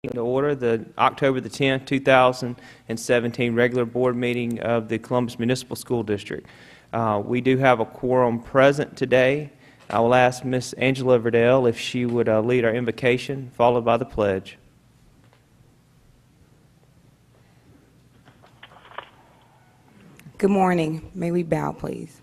To order the October the 10th, 2017 regular board meeting of the Columbus Municipal School District. We do have a quorum present today. I will ask Ms. Angela Verdell if she would lead our invocation, followed by the pledge. Good morning. May we bow, please.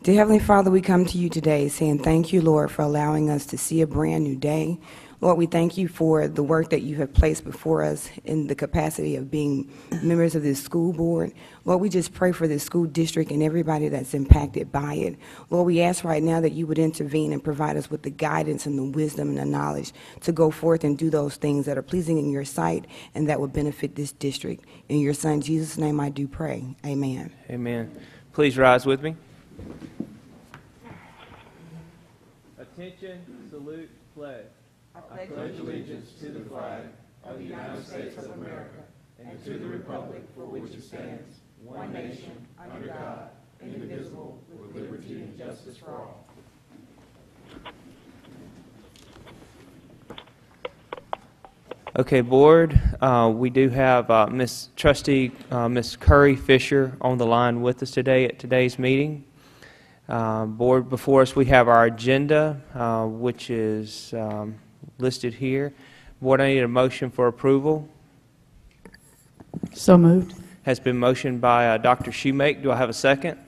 Dear Heavenly Father, we come to you today saying thank you, Lord, for allowing us to see a brand new day. Lord, we thank you for the work that you have placed before us in the capacity of being members of this school board. Lord, we just pray for this school district and everybody that's impacted by it. Lord, we ask right now that you would intervene and provide us with the guidance and the wisdom and the knowledge to go forth and do those things that are pleasing in your sight and that will benefit this district. In your Son, Jesus' name, I do pray. Amen. Amen. Please rise with me. Attention, salute, pledge. I pledge allegiance to the flag of the United States of America and to the republic for which it stands, one nation, under God, indivisible, with liberty and justice for all. Okay, board, we do have Ms. Trustee Ms. Curry Fisher on the line with us today at today's meeting. Board, before us we have our agenda, which is listed here. Board, I need a motion for approval. So moved. Has been motioned by Dr. Shoemake. Do I have a second?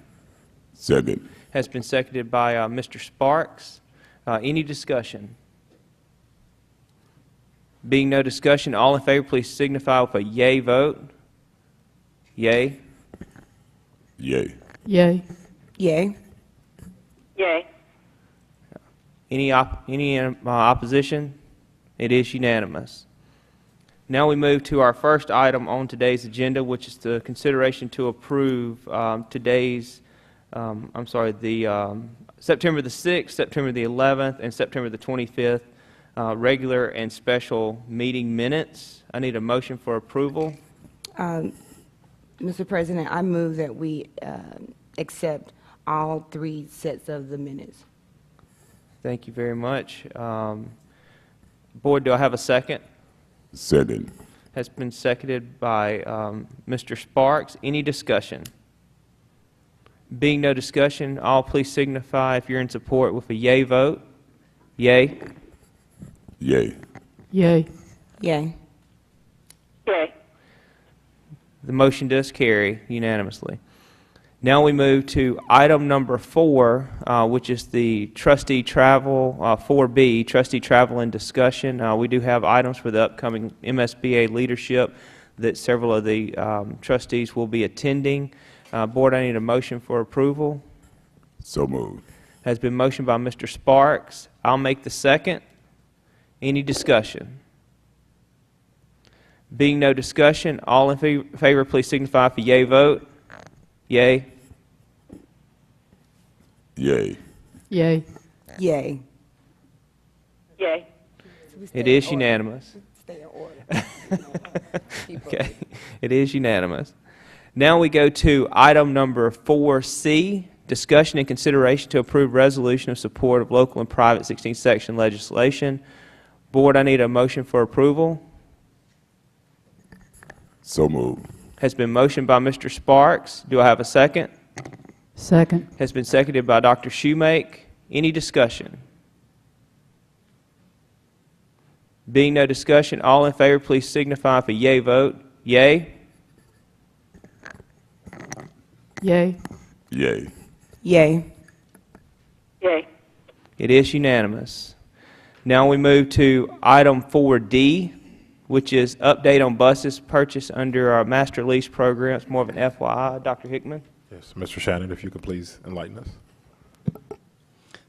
Second. Has been seconded by Mr. Sparks. Any discussion? Being no discussion, all in favor, please signify with a yay vote. Yay. Yay. Yay. Yay. Yay. Any opposition? It is unanimous. Now we move to our first item on today's agenda, which is the consideration to approve today's, September the 6th, September the 11th, and September the 25th regular and special meeting minutes. I need a motion for approval. Mr. President, I move that we accept all three sets of the minutes. Thank you very much. Board, do I have a second? Second. Has been seconded by Mr. Sparks. Any discussion? Being no discussion, all please signify if you're in support with a yay vote. Yay. Yay. Yay. Yay. Yay. The motion does carry unanimously. Now we move to item number 4, which is the trustee travel, 4B, trustee travel and discussion. We do have items for the upcoming MSBA leadership that several of the trustees will be attending. Board, I need a motion for approval. So moved. Has been motioned by Mr. Sparks. I'll make the second. Any discussion? Being no discussion, all in favor please signify for yay vote. Yay. Yay. Yay. Yay. Yay. It is unanimous. Stay in order. Okay, it is unanimous. Now we go to item number 4C, discussion and consideration to approve resolution of support of local and private 16th section legislation. Board, I need a motion for approval. So moved. Has been motioned by Mr. Sparks. Do I have a second? Second. Has been seconded by Dr. Shoemake. Any discussion? Being no discussion, all in favor please signify for yay vote. Yay. Yay. Yay. Yay. Yay. It is unanimous. Now we move to item 4D, which is update on buses purchased under our master lease program. It's more of an FYI. Dr. Hickman? Yes, Mr. Shannon, if you could please enlighten us.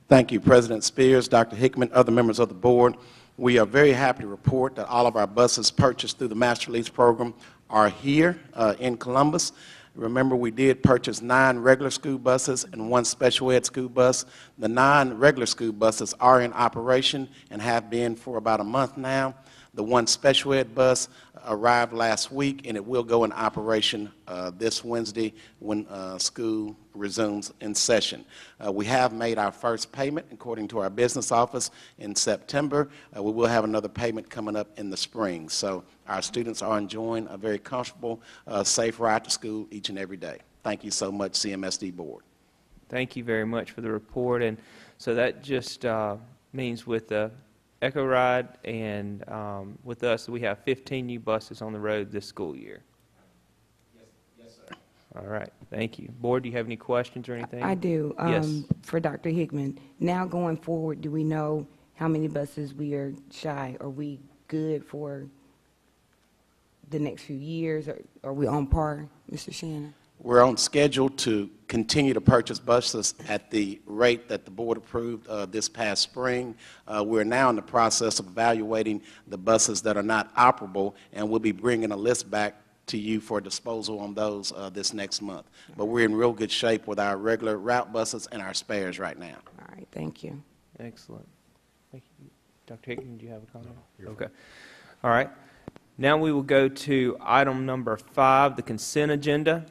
Thank you, President Spears, Dr. Hickman, other members of the board. We are very happy to report that all of our buses purchased through the master lease program are here in Columbus. Remember, we did purchase 9 regular school buses and 1 special ed school bus. The 9 regular school buses are in operation and have been for about a month now. The one special ed bus arrived last week, and it will go in operation this Wednesday when school resumes in session. We have made our first payment, according to our business office, in September. We will have another payment coming up in the spring. So our students are enjoying a very comfortable, safe ride to school each and every day. Thank you so much, CMSD Board. Thank you very much for the report. And so that just means with the Echo Ride and with us, we have 15 new buses on the road this school year. Yes, sir. All right, thank you. Board, do you have any questions or anything? I do. Yes. For Dr. Hickman, now going forward, do we know how many buses we are shy? Are we good for the next few years? Or are we on par, Mr. Shannon? We're on schedule to continue to purchase buses at the rate that the board approved this past spring. We're now in the process of evaluating the buses that are not operable, and we'll be bringing a list back to you for disposal on those this next month. But we're in real good shape with our regular route buses and our spares right now. All right, thank you. Excellent. Thank you. Dr. Hickman, do you have a comment? Okay. All right. Now we will go to item number 5, the consent agenda.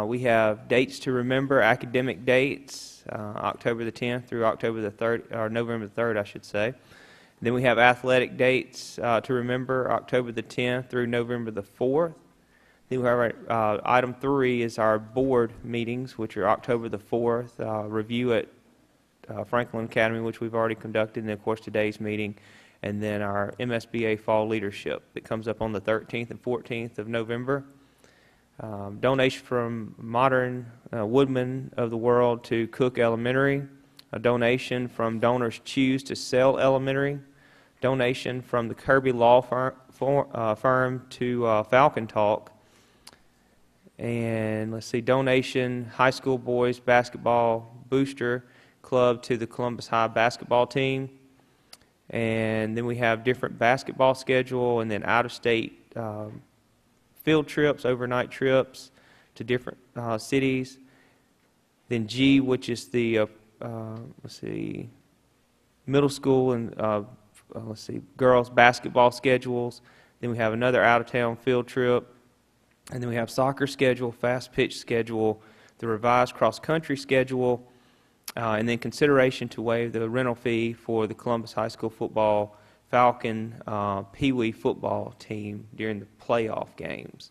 We have dates to remember, academic dates, October the 10th through October the 3rd, or November the 3rd, I should say. Then we have athletic dates to remember, October the 10th through November the 4th. Then we have item 3 is our board meetings, which are October the 4th, review at Franklin Academy, which we've already conducted, and then, of course, today's meeting, and then our MSBA Fall Leadership that comes up on the 13th and 14th of November. Donation from Modern Woodmen of the World to Cook Elementary. A donation from Donors Choose to Sell Elementary. Donation from the Kirby Law Firm to Falcon Talk. And let's see, donation high school boys basketball booster club to the Columbus High basketball team. And then we have different basketball schedule, and then out-of-state field trips, overnight trips to different cities. Then G, which is the, let's see, middle school and, let's see, girls basketball schedules. Then we have another out-of-town field trip. And then we have soccer schedule, fast pitch schedule, the revised cross-country schedule, and then consideration to waive the rental fee for the Columbus High School football Falcon Pee Wee football team during the playoff games.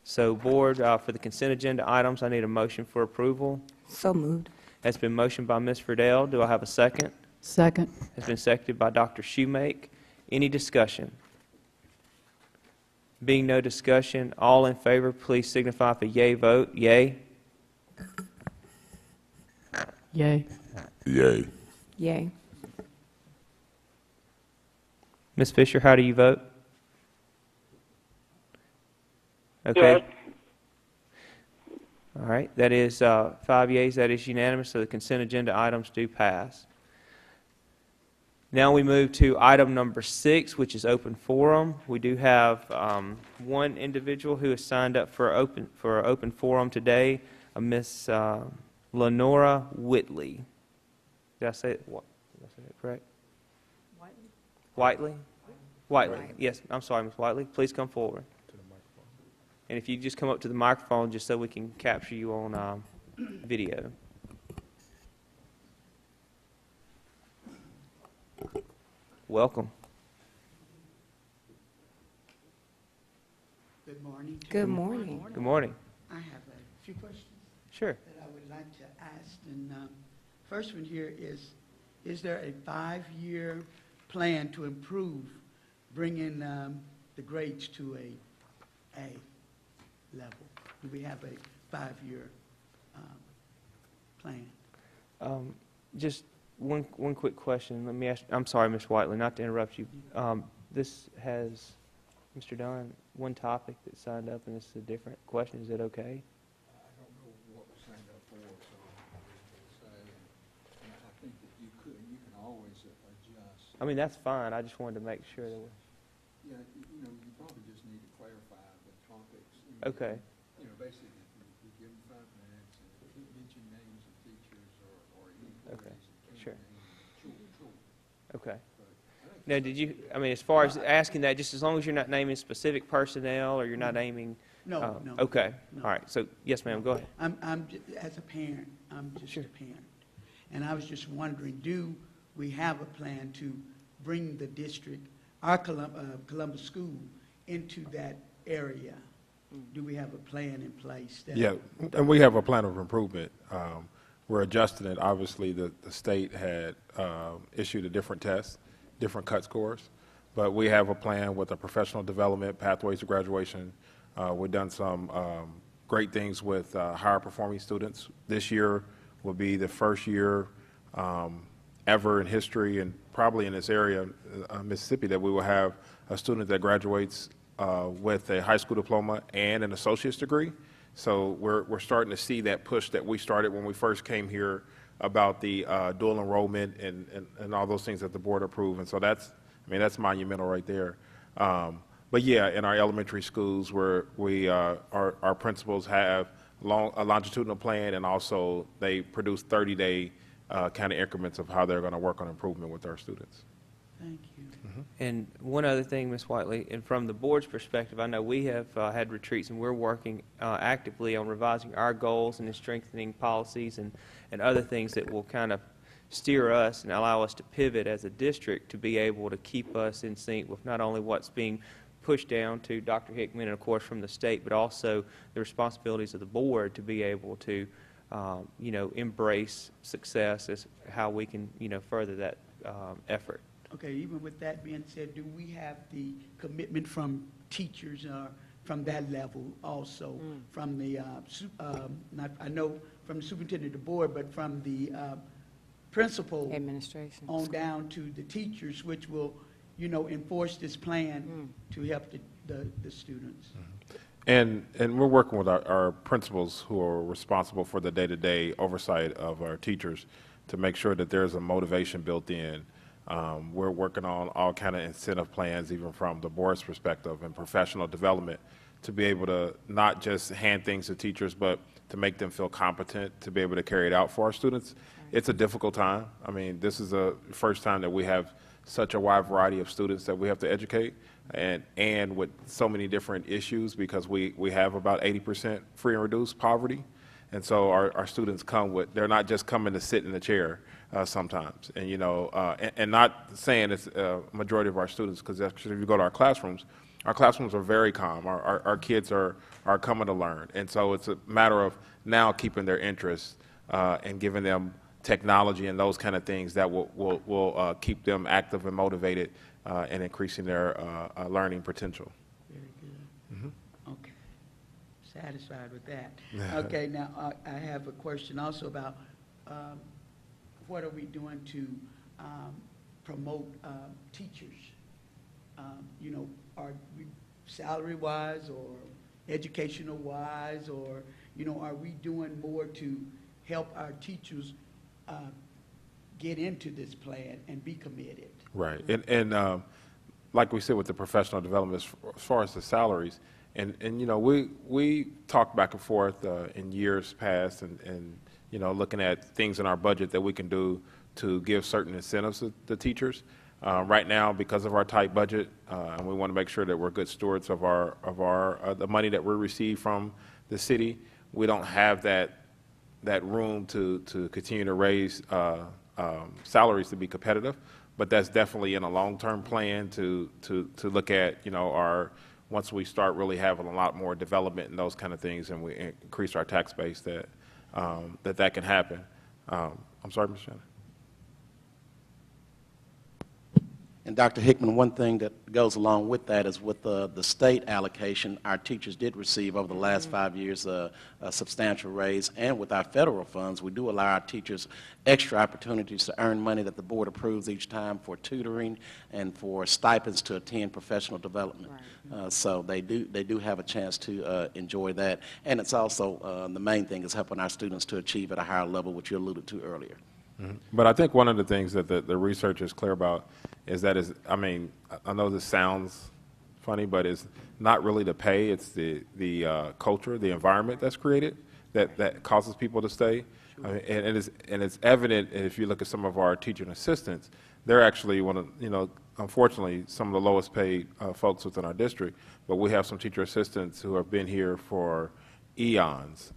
So, Board, for the consent agenda items, I need a motion for approval. So moved. That's been motioned by Ms. Friedel. Do I have a second? Second. Has been seconded by Dr. Shoemake. Any discussion? Being no discussion, all in favor, please signify with a yea vote. Yea? Yay. Yay. Yay. Ms. Fisher, how do you vote? Okay. Yay. All right, that is 5 yeas, that is unanimous, so the consent agenda items do pass. Now we move to item number 6, which is open forum. We do have one individual who has signed up for open forum today, Miss Lenora Whitley. Did I say it correct? Whiteley? Whiteley, yes, I'm sorry, Ms. Whiteley. Please come forward. And if you just come up to the microphone just so we can capture you on video. Welcome. Good morning. Good morning. Good morning. I have a few questions Sure. that I would like to ask. And first one here is there a 5-year plan to improve bringing the grades to a level? Do we have a 5-year plan? Just one quick question. Let me ask, I'm sorry, Ms. Whiteley, not to interrupt you. This has, Mr. Dunn, one topic that signed up, and this is a different question. Is it okay? I don't know what was signed up for, so I think that you can always adjust. I mean, that's fine. I just wanted to make sure that we're... Yeah, you probably just need to clarify the topics. Okay. Basically, you give them 5 minutes and mention names of teachers or employees. Okay. and Sure. names. Short. Okay. But I think Now, did you, I mean, as far as asking that, just as long as you're not naming specific personnel or you're not naming? No, no. Okay, No. all right. So, yes, ma'am, go ahead. As a parent, I'm just a parent. And I was just wondering, do we have a plan to bring the district, our Columbus School, into that area? Do we have a plan in place? Yeah, and we have a plan of improvement. We're adjusting it. Obviously, the state had issued a different test, different cut scores, but we have a plan with a professional development, pathways to graduation. We've done some great things with higher performing students. This year will be the first year ever in history, and probably in this area, Mississippi, that we will have a student that graduates with a high school diploma and an associate's degree. So we're starting to see that push that we started when we first came here about the dual enrollment and all those things that the board approved. And so that's monumental right there. But yeah, in our elementary schools where our principals have a longitudinal plan, and also they produce 30-day kind of increments of how they're going to work on improvement with our students. Thank you. And one other thing, Ms. Whiteley, and from the board's perspective, I know we have had retreats, and we're working actively on revising our goals and strengthening policies and other things that will kind of steer us and allow us to pivot as a district to be able to keep us in sync with not only what's being pushed down to Dr. Hickman and, of course, from the state, but also the responsibilities of the board to be able to, embrace success as how we can, further that effort. Okay, even with that being said, do we have the commitment from teachers from that level also, from the, I know from the superintendent of the board, but from the principal Administration. on down to the teachers, which will, enforce this plan to help the students? And we're working with our principals who are responsible for the day-to-day oversight of our teachers to make sure that there's a motivation built in. We're working on all kind of incentive plans, even from the board's perspective, and professional development, to be able to not just hand things to teachers, but to make them feel competent to be able to carry it out for our students. It's a difficult time. I mean, this is the first time that we have such a wide variety of students that we have to educate, and with so many different issues, because we have about 80% free and reduced poverty. And so our students they're not just coming to sit in the chair sometimes. And, and not saying it's a majority of our students, because actually if you go to our classrooms are very calm. Our kids are coming to learn. And so it's a matter of now keeping their interest and giving them technology and those kind of things that will keep them active and motivated and increasing their learning potential. Very good. Okay. Satisfied with that. Okay, now I have a question also about what are we doing to promote teachers? Are we salary-wise or educational-wise, or, are we doing more to help our teachers get into this plan and be committed? Right. And like we said with the professional development, as far as the salaries, and we talked back and forth in years past, and looking at things in our budget that we can do to give certain incentives to the teachers. Right now, because of our tight budget, and we want to make sure that we're good stewards of the money that we receive from the city, we don't have that room to continue to raise salaries to be competitive. But that's definitely in a long-term plan to look at, once we start really having a lot more development and those kind of things, and we increase our tax base, that can happen. I'm sorry, Ms. Shannon. And Dr. Hickman, one thing that goes along with that is with the state allocation, our teachers did receive over the last 5 years a substantial raise. And with our federal funds, we do allow our teachers extra opportunities to earn money that the board approves each time for tutoring and for stipends to attend professional development. Right. So they do have a chance to enjoy that. And it's also, the main thing is helping our students to achieve at a higher level, which you alluded to earlier. Mm-hmm. But I think one of the things that the research is clear about is that I know this sounds funny, but it's not really the pay, it's the culture, the environment that's created that causes people to stay. I mean, and it's evident if you look at some of our teaching assistants, they're actually unfortunately, some of the lowest paid folks within our district, but we have some teacher assistants who have been here for eons,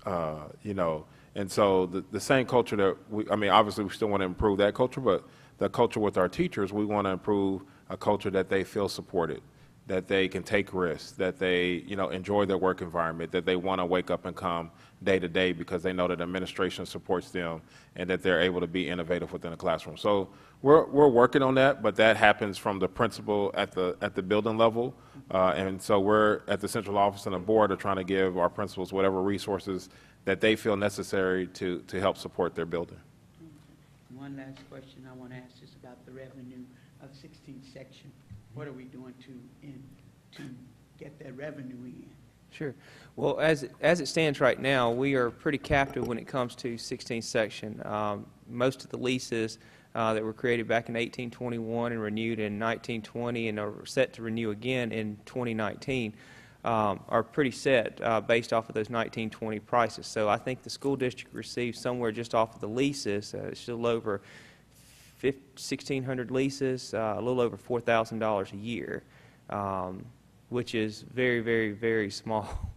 you know. And so the same culture that I mean, obviously we still want to improve that culture, but the culture with our teachers, we want to improve a culture that they feel supported, that they can take risks, that they, you know, enjoy their work environment, that they want to wake up and come day to day because they know that administration supports them and that they're able to be innovative within the classroom. So we're working on that, but that happens from the principal at the building level. And so we're at the central office and the board are trying to give our principals whatever resources that they feel necessary to help support their building. One last question I want to ask is about the revenue of 16th section. What are we doing to get that revenue in? Sure. Well, as it stands right now, we are pretty captive when it comes to 16th section. Most of the leases that were created back in 1821 and renewed in 1920 and are set to renew again in 2019 are pretty set based off of those 1920 prices. So I think the school district receives somewhere just off of the leases, it's a little over 1,600 leases, a little over $4,000 a year, which is very, very, very small.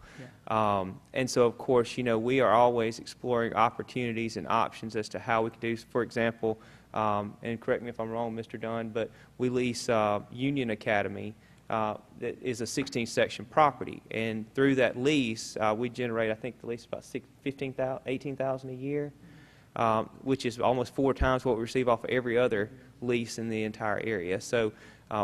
Yeah. And so, of course, you know, we are always exploring opportunities and options as to how we can do, for example, and correct me if I'm wrong, Mr. Dunn, but we lease Union Academy, that is a 16th section property, and through that lease, we generate, I think the lease is about $18,000 a year, which is almost 4 times what we receive off of every other lease in the entire area. So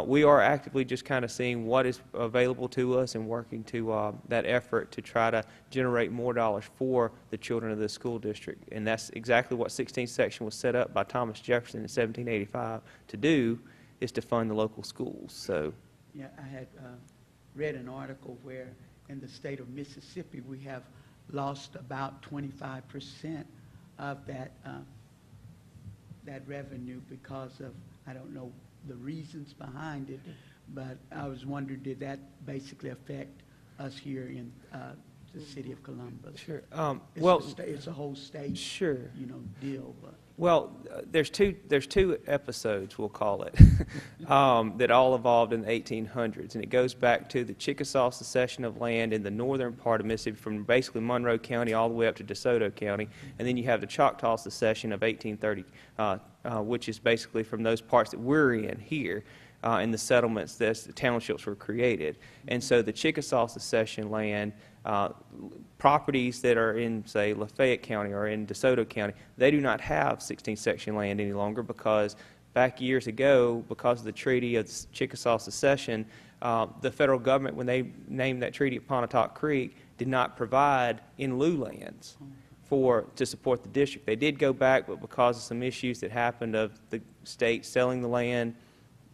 we are actively just kind of seeing what is available to us and working to that effort to try to generate more dollars for the children of the school district. And that's exactly what 16th section was set up by Thomas Jefferson in 1785 to do, is to fund the local schools. So. Yeah, I had read an article where in the state of Mississippi we have lost about 25% of that revenue because of, I don't know the reasons behind it, but I was wondering, did that basically affect us here in the city of Columbus? Sure. It's a whole state, sure, you know, deal. But. Well, there's two episodes, we'll call it, that all evolved in the 1800s, and it goes back to the Chickasaw secession of land in the northern part of Mississippi, from basically Monroe County all the way up to DeSoto County, and then you have the Choctaw secession of 1830, which is basically from those parts that we're in here. In the settlements, the townships were created. And so the Chickasaw secession land, properties that are in, say, Lafayette County or in DeSoto County, they do not have 16th section land any longer because back years ago, because of the Treaty of the Chickasaw secession, the federal government, when they named that treaty at Pontotoc Creek, did not provide in lieu lands to support the district. They did go back, but because of some issues that happened of the state selling the land,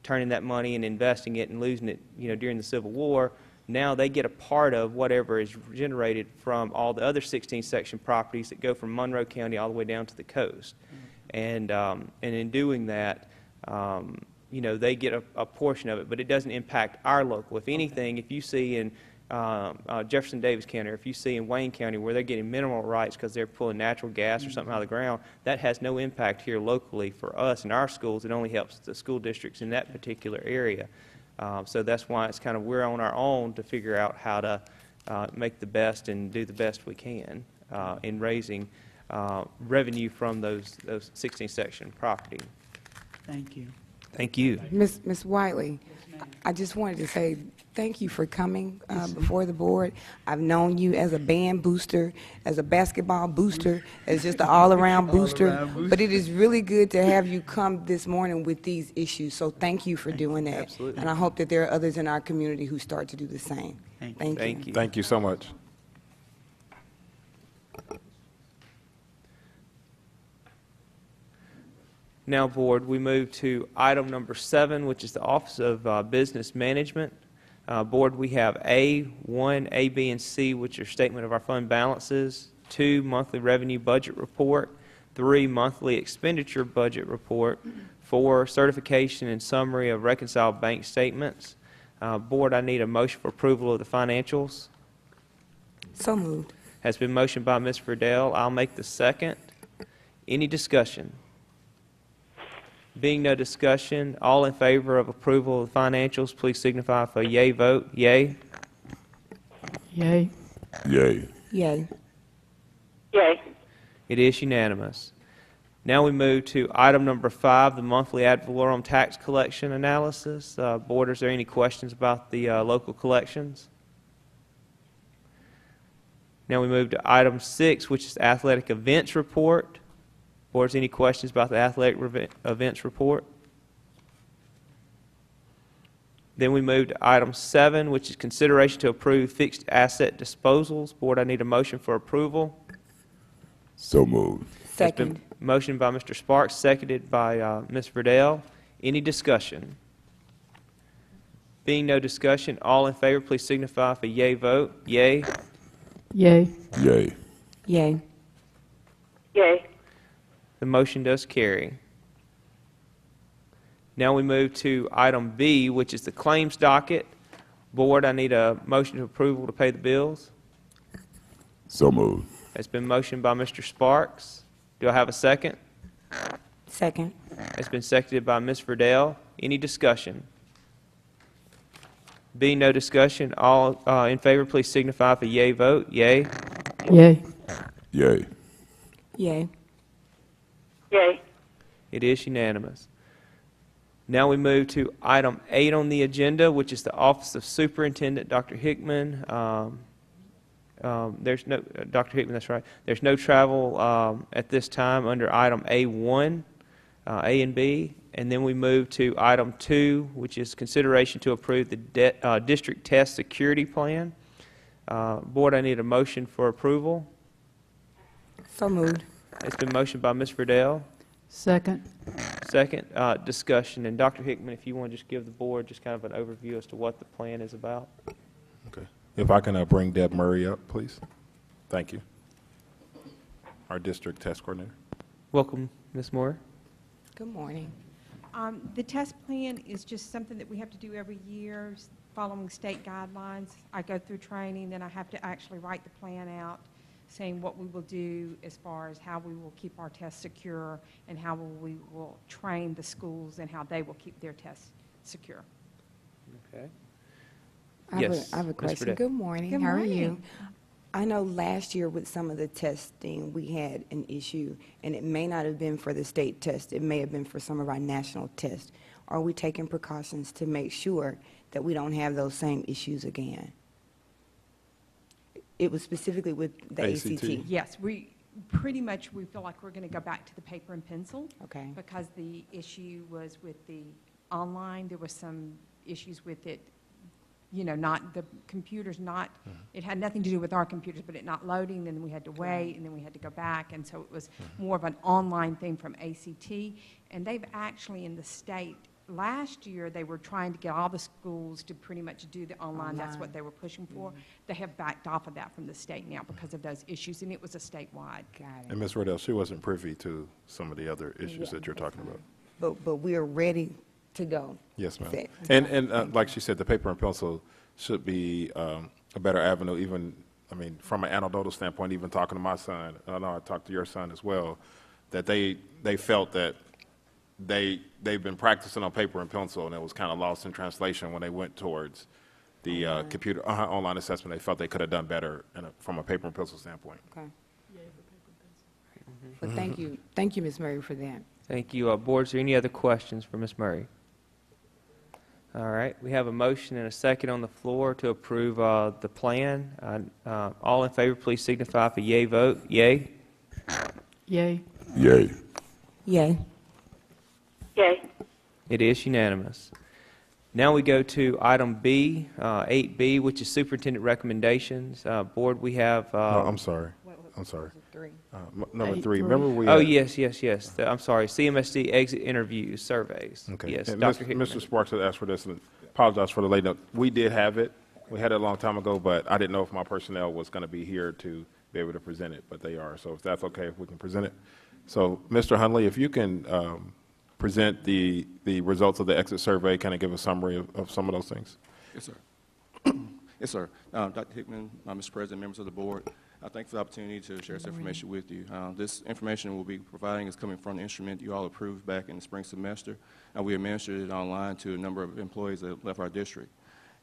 turning that money and investing it and losing it, you know, during the Civil War, now they get a part of whatever is generated from all the other 16th section properties that go from Monroe County all the way down to the coast. And in doing that, you know, they get a portion of it, but it doesn't impact our local. If anything, if you see in Jefferson Davis County, or if you see in Wayne County where they're getting mineral rights because they're pulling natural gas or something out of the ground, that has no impact here locally for us in our schools. It only helps the school districts in that particular area. So that's why it's kind of we're on our own to figure out how to make the best and do the best we can in raising revenue from those 16th section property. Thank you. Thank you. Ms. Whiteley, I just wanted to say thank you for coming before the board. I've known you as a band booster, as a basketball booster, as just an all-around booster. But it is really good to have you come this morning with these issues. So thank you for doing that. Absolutely. And I hope that there are others in our community who start to do the same. Thank you. Thank you so much. Now, board, we move to item number 7, which is the Office of Business Management. Board, we have A1, A, B, and C, which are statement of our fund balances, 2, monthly revenue budget report, 3, monthly expenditure budget report, 4, certification and summary of reconciled bank statements. Board, I need a motion for approval of the financials. So moved. Has been motioned by Ms. Friedel. I'll make the second. Any discussion? Being no discussion, all in favor of approval of the financials, please signify by a yea vote. Yea? Yay. Yay. Yay. Yay. It is unanimous. Now we move to item number 5, the monthly ad valorem tax collection analysis. Board, is there any questions about the local collections? Now we move to item 6, which is athletic events report. Board, any questions about the athletic events report? Then we move to item 7, which is consideration to approve fixed asset disposals. Board, I need a motion for approval. So moved. It's been Second. motioned by Mr. Sparks, seconded by Ms. Verdell. Any discussion? Being no discussion, all in favor, please signify by yea vote. Yea? Yay. Yay. Yay. Yay. The motion does carry. Now we move to item B, which is the claims docket. Board, I need a motion of approval to pay the bills. So moved. It's been motioned by Mr. Sparks. Do I have a second? Second. It's been seconded by Ms. Verdell. Any discussion? Being no discussion, all in favor, please signify by yea vote. Yea? Yay. Yay. Yay. Yay. It is unanimous. Now we move to item 8 on the agenda, which is the Office of Superintendent, Dr. Hickman. There's no, Dr. Hickman, that's right. There's no travel at this time under item A1, A and B. And then we move to item 2, which is consideration to approve the district test security plan. Board, I need a motion for approval. So moved. It's been motioned by Ms. Verdell. Second. Second, discussion. And Dr. Hickman, if you want to just give the board just kind of an overview as to what the plan is about. Okay. If I can bring Deb Murray up, please. Thank you. Our district test coordinator. Welcome, Ms. Moore. Good morning. The test plan is just something that we have to do every year, following state guidelines. I go through training, then I have to actually write the plan out, saying what we will do as far as how we will keep our tests secure and how we will train the schools and how they will keep their tests secure. Okay. I Yes, have a Ms. question. Burdett. Good morning. Good How are morning. you? I know last year with some of the testing, we had an issue, and it may not have been for the state test. It may have been for some of our national tests. Are we taking precautions to make sure that we don't have those same issues again? It was specifically with the ACT. ACT. Yes, we feel like we're going to go back to the paper and pencil. Okay. Because the issue was with the online, there was some issues with it, you know, not, the computers not, it had nothing to do with our computers, but it not loading, then we had to wait, and then we had to go back, and so it was more of an online thing from ACT. And they've actually, in the state, last year, they were trying to get all the schools to pretty much do the online. That's what they were pushing for. They have backed off of that from the state now because of those issues, and it was a statewide. Got it. And Ms. Riddell, she wasn't privy to some of the other issues that you're talking about. But we are ready to go. Yes, ma'am. Set. And like she said, the paper and pencil should be a better avenue, even, I mean, from an anecdotal standpoint, even talking to my son, I know I talked to your son as well, that they felt that they've been practicing on paper and pencil, and it was kind of lost in translation when they went towards the computer online assessment. They felt they could have done better from a paper and pencil standpoint. Okay. Well, thank you. Thank you, Ms. Murray, for that. Thank you. Board, is there any other questions for Ms. Murray? All right. We have a motion and a second on the floor to approve the plan. All in favor, please signify by yea vote. Yea? Yay. Yay. Yay. Yay. It is unanimous. Now we go to item B, 8B, which is superintendent recommendations. Board, we have... No, I'm sorry. I'm sorry. Three. Number 3, 3. remember we... Oh, had- yes. I'm sorry. CMSD exit interviews, surveys. Okay. Yes, And Dr. Hickman. Mr. Sparks had asked for this, and apologize for the late note. We did have it. We had it a long time ago, but I didn't know if my personnel was going to be here to be able to present it, but they are. So if that's okay, if we can present it. So, Mr. Hunley, if you can present the results of the exit survey, kind of give a summary of some of those things. Yes, sir. Yes, sir. Dr. Hickman, Mr. President, members of the board, Thanks for the opportunity to share this information with you. This information we'll be providing is coming from the instrument you all approved back in the spring semester. We administered it online to a number of employees that left our district.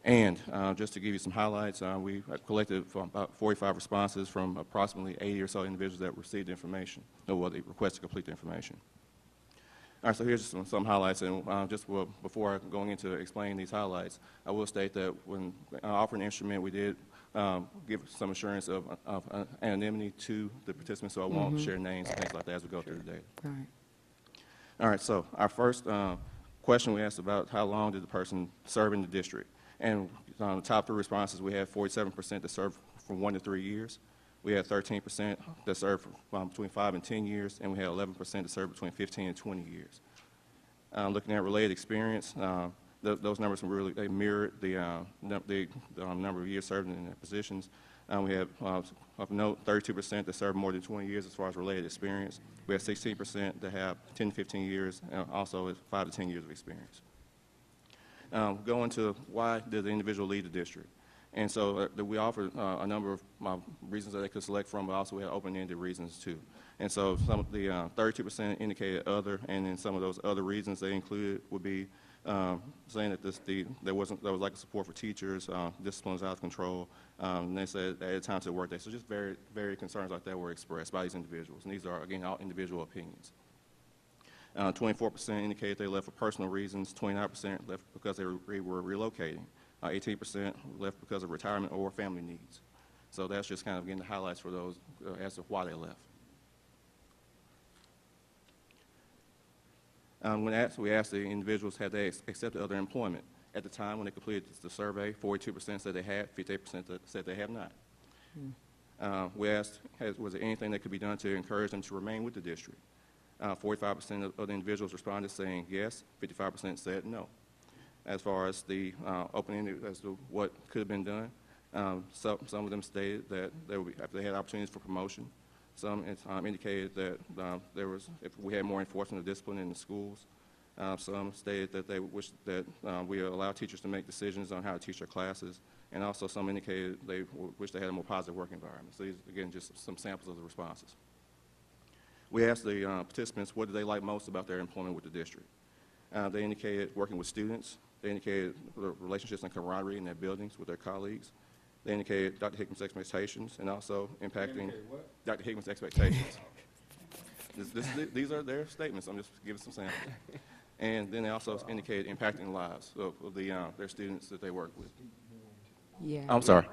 And just to give you some highlights, we collected about 45 responses from approximately 80 or so individuals that received the information, or well, they requested to complete the information. All right, so here's just some highlights, and before going into explaining these highlights, I will state that when offering the instrument, we did give some assurance of anonymity to the participants, so I won't share names and things like that as we go through the data. Right. All right, so our first question we asked about how long did the person serve in the district, and on the top 3 responses, we had 47% that served from 1 to 3 years. We had 13% that served between 5 and 10 years, and we had 11% that served between 15 and 20 years. Looking at related experience, those numbers really mirrored the number of years served in their positions. We had, of note, 32% that served more than 20 years as far as related experience. We had 16% that have 10 to 15 years, and also 5 to 10 years of experience. Going to why did the individual leave the district? And so we offered a number of reasons that they could select from, but also we had open-ended reasons too. And so some of the 32% indicated other, and then some of those other reasons they included would be saying that there was lack of support for teachers, discipline was out of control, and they said they had time to work day. So just very concerns like that were expressed by these individuals. And these are, again, all individual opinions. 24% indicated they left for personal reasons, 29% left because they were relocating. 18% left because of retirement or family needs. So that's just kind of getting the highlights for those as to why they left. We asked the individuals had they accepted other employment. At the time when they completed the survey, 42% said they had, 58% said they have not. We asked, was there anything that could be done to encourage them to remain with the district? 45% of the individuals responded saying yes, 55% said no. As far as the opening as to what could have been done, some of them stated that they had opportunities for promotion. Some indicated that if we had more enforcement of discipline in the schools. Some stated that they wished that we allow teachers to make decisions on how to teach their classes. And also some indicated they wish they had a more positive work environment. So these, again, just some samples of the responses. We asked the participants what did they like most about their employment with the district. They indicated working with students. They indicated relationships and camaraderie in their buildings with their colleagues. They indicated Dr. Hickman's expectations and also impacting Dr. Hickman's expectations. These are their statements. I'm just giving some samples. And then they also indicated impacting the lives of their students that they work with. Yeah. I'm sorry.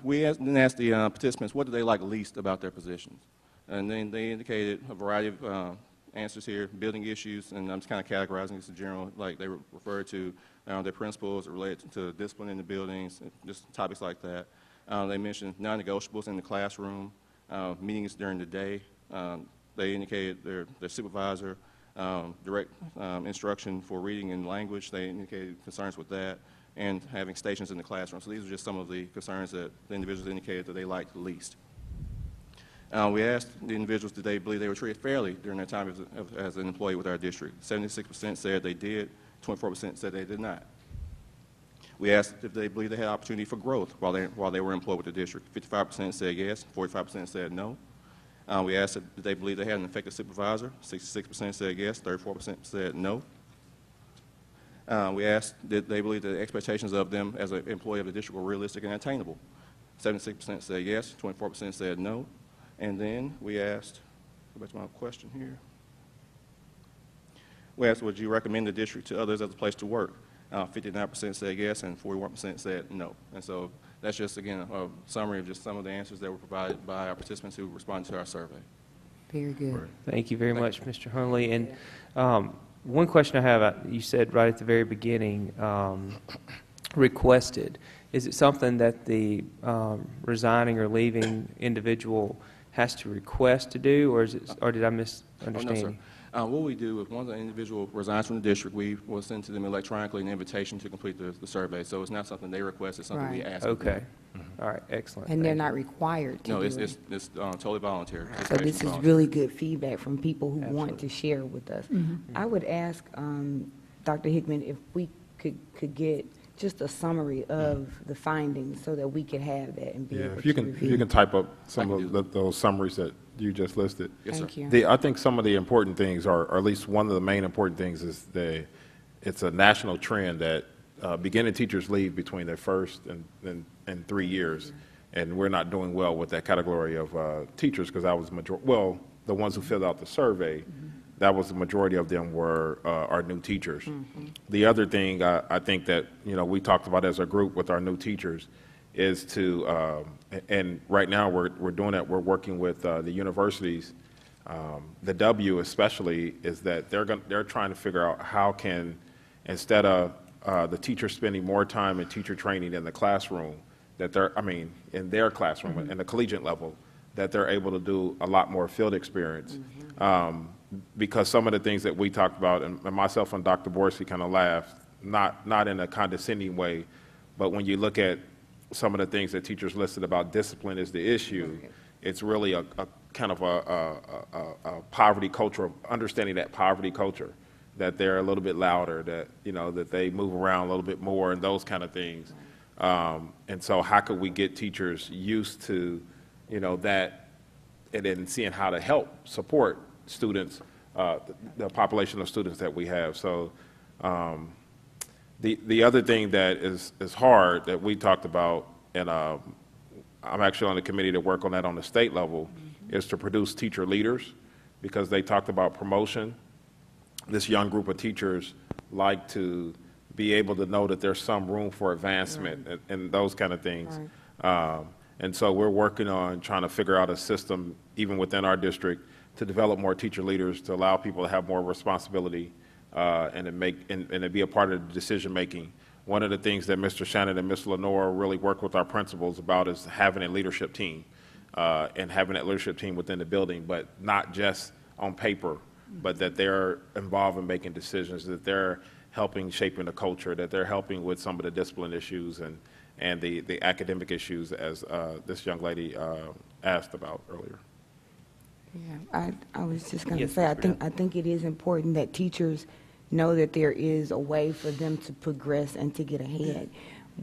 We then asked the participants what do they like least about their positions. And then they indicated a variety of answers here, building issues, and I'm just kind of categorizing this in general, like they referred to their principles related to discipline in the buildings, just topics like that. They mentioned non-negotiables in the classroom, meetings during the day. They indicated their supervisor, direct instruction for reading and language. They indicated concerns with that, and having stations in the classroom. So these are just some of the concerns that the individuals indicated that they liked the least. We asked the individuals did they believe they were treated fairly during their time as an employee with our district. 76% said they did, 24% said they did not. We asked if they believed they had opportunity for growth while they were employed with the district. 55% said yes, 45% said no. We asked if they believed they had an effective supervisor. 66% said yes, 34% said no. We asked did they believe that the expectations of them as an employee of the district were realistic and attainable. 76% said yes, 24% said no. And then we asked, go back to my question here. We asked, would you recommend the district to others as a place to work? 59% said yes, and 41% said no. And so that's just, again, a summary of just some of the answers that were provided by our participants who responded to our survey. Very good. Thank you very much, Mr. Hunley. And one question I have, you said right at the very beginning, requested. Is it something that the resigning or leaving individual has to request to do, or did I misunderstand? Oh, no, sir. What we do, if one of the individual resigns from the district, we will send to them electronically an invitation to complete the survey. So it's not something they request, it's something we ask. Okay. All right, excellent. And they're not required to No, do it's it. totally voluntary. So this is really good feedback from people who want to share with us. I would ask Dr. Hickman if we could get just a summary of the findings so that we could have that and be Yeah, able if to you can, review. type up some of those summaries that you just listed. Yes, sir. Thank you. I think some of the important things are, or at least one of the main important things is it's a national trend that beginning teachers leave between their first and 3 years, and we're not doing well with that category of teachers because that was the ones who filled out the survey, that was the majority of them were our new teachers. The other thing I think that, we talked about as a group with our new teachers is to, and right now we're doing that, we're working with the universities. The W especially is that they're trying to figure out how can, instead of the teacher spending more time in teacher training in the classroom, in their classroom, in the collegiate level, that they're able to do a lot more field experience. Because some of the things that we talked about, and myself and Dr. Borsi kind of laughed, not in a condescending way, but when you look at some of the things that teachers listed about discipline is the issue, it's really a kind of a poverty culture, of understanding that poverty culture, that they're a little bit louder, that, that they move around a little bit more and those kind of things. And so how could we get teachers used to, that, and then seeing how to help support students, the population of students that we have. So the other thing that is hard that we talked about, and I'm actually on the committee to work on that on the state level, is to produce teacher leaders, because they talked about promotion. This young group of teachers like to be able to know that there's some room for advancement and those kind of things. And so we're working on trying to figure out a system, even within our district, to develop more teacher leaders, to allow people to have more responsibility and to be a part of the decision making. One of the things that Mr. Shannon and Ms. Lenore really work with our principals about is having a leadership team and having that leadership team within the building, but not just on paper, but that they're involved in making decisions, that they're helping shaping the culture, that they're helping with some of the discipline issues and the academic issues, as this young lady asked about earlier. Yeah, I was just going to Yes, say, Ms. I think it is important that teachers know that there is a way for them to progress and to get ahead.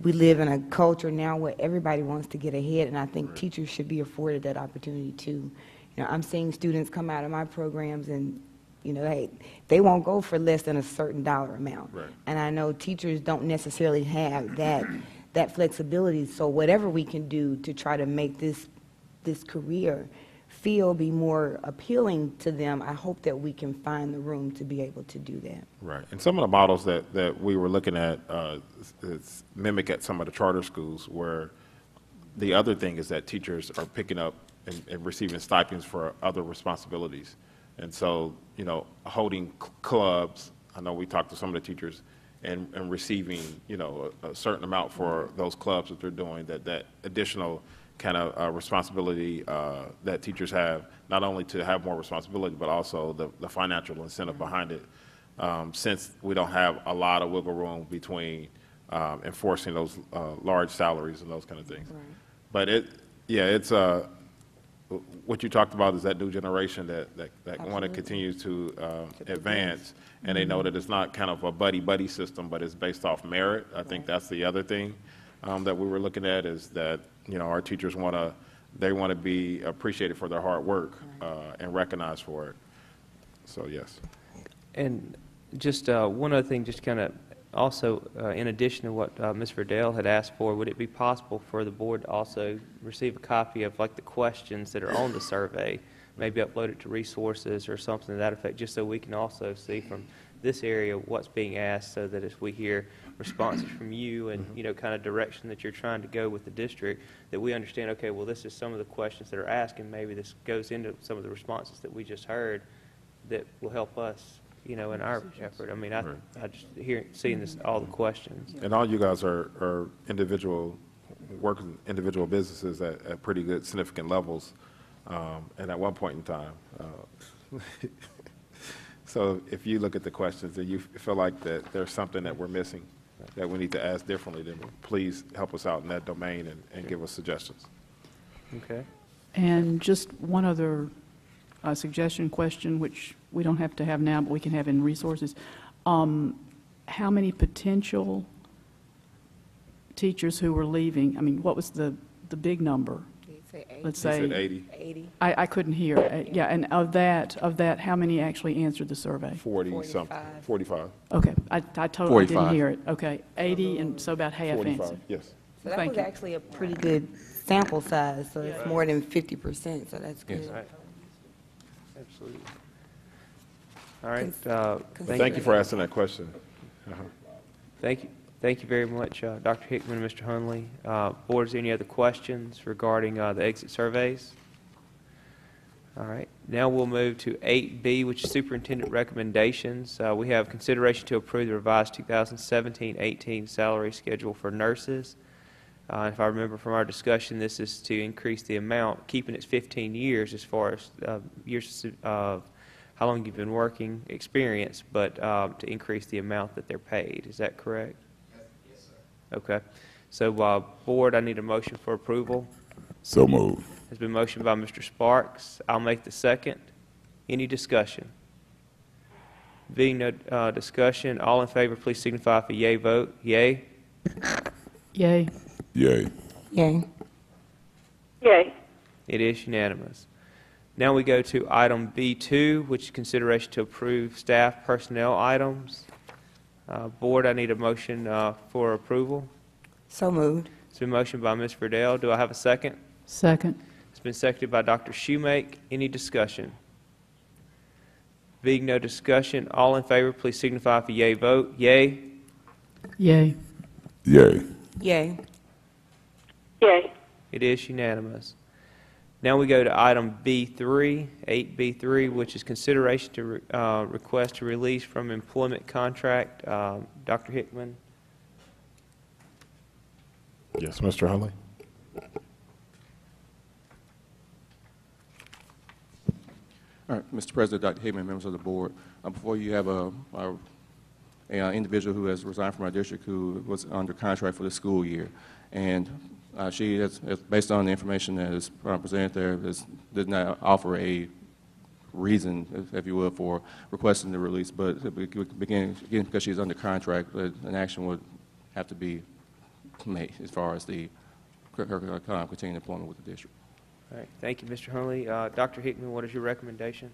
We live in a culture now where everybody wants to get ahead, and I think teachers should be afforded that opportunity too. I'm seeing students come out of my programs and, they won't go for less than a certain dollar amount. Right. And I know teachers don't necessarily have that flexibility, so whatever we can do to try to make this career be more appealing to them, I hope that we can find the room to be able to do that. Right. And some of the models that we were looking at is mimic at some of the charter schools, where the other thing is that teachers are picking up and receiving stipends for other responsibilities. And so, holding clubs, I know we talked to some of the teachers, and receiving, a certain amount for those clubs that they're doing, that additional kind of responsibility that teachers have, not only to have more responsibility, but also the financial incentive behind it, since we don't have a lot of wiggle room between enforcing those large salaries and those kind of things. Right. But what you talked about is that new generation that want to continue to advance, and they know that it's not kind of a buddy-buddy system, but it's based off merit. I think that's the other thing that we were looking at, is that, our teachers want to be appreciated for their hard work and recognized for it. So, yes. And just one other thing, just kind of also, in addition to what Ms. Verdell had asked for, would it be possible for the board to also receive a copy of the questions that are on the survey, maybe upload it to resources or something to that effect, just so we can also see from this area what's being asked, so that as we hear responses from you and, kind of direction that you're trying to go with the district, that we understand, okay, well, this is some of the questions that are asked, and maybe this goes into some of the responses that we just heard that will help us, in our effort. I just seeing all the questions. And all you guys are individual businesses at pretty good, significant levels, and at one point in time. So if you look at the questions and you feel like that there's something that we're missing, that we need to ask differently, then please help us out in that domain and give us suggestions. Okay. And just one other suggestion question, which we don't have to have now, but we can have in resources. How many potential teachers who were leaving, I mean, what was the big number? Let's He say. said 80. 80. I couldn't hear. Yeah, and of that, how many actually answered the survey? 40-something, 45. Okay, I totally didn't 45. hear it. Okay, 80, and so about half 45, answered. yes. So that Thank was you. actually a pretty good sample size, so it's more than 50%, so that's good. Right. Absolutely. All right. Thank you for asking that question. Uh-huh. Thank you very much, Dr. Hickman and Mr. Hunley. Board, is there any other questions regarding the exit surveys? All right. Now we'll move to 8B, which is superintendent recommendations. We have consideration to approve the revised 2017-18 salary schedule for nurses. If I remember from our discussion, this is to increase the amount, keeping it 15 years as far as years of how long you've been working experience, but to increase the amount that they're paid. Is that correct? Yes, sir. Okay. So, Board, I need a motion for approval. So moved. Has been motioned by Mr. Sparks. I'll make the second. Any discussion? Being no discussion, all in favor, please signify with a yea vote. Yea? Yay. Yay. Yay. Yay. It is unanimous. Now we go to item B2, which is consideration to approve staff personnel items. Board, I need a motion for approval. So moved. It's been motioned by Ms. Verdell. Do I have a second? Second. It's been seconded by Dr. Shoemake. Any discussion? Being no discussion, all in favor, please signify with a yea vote. Yea? Yay. Yay. Yay. Yay. It is unanimous. Now we go to item B3, 8B3, which is consideration to request to release from employment contract. Dr. Hickman? Yes, Mr. Hunley? All right, Mr. President, Dr. Hickman, members of the board, before you have an individual who has resigned from our district who was under contract for the school year. And she, based on the information that is presented there, did not offer a reason, if you will, for requesting the release. But again, because she's under contract, an action would have to be made as far as her continuing employment with the district. All right, thank you, Mr. Hunley. Dr. Hickman, what is your recommendation?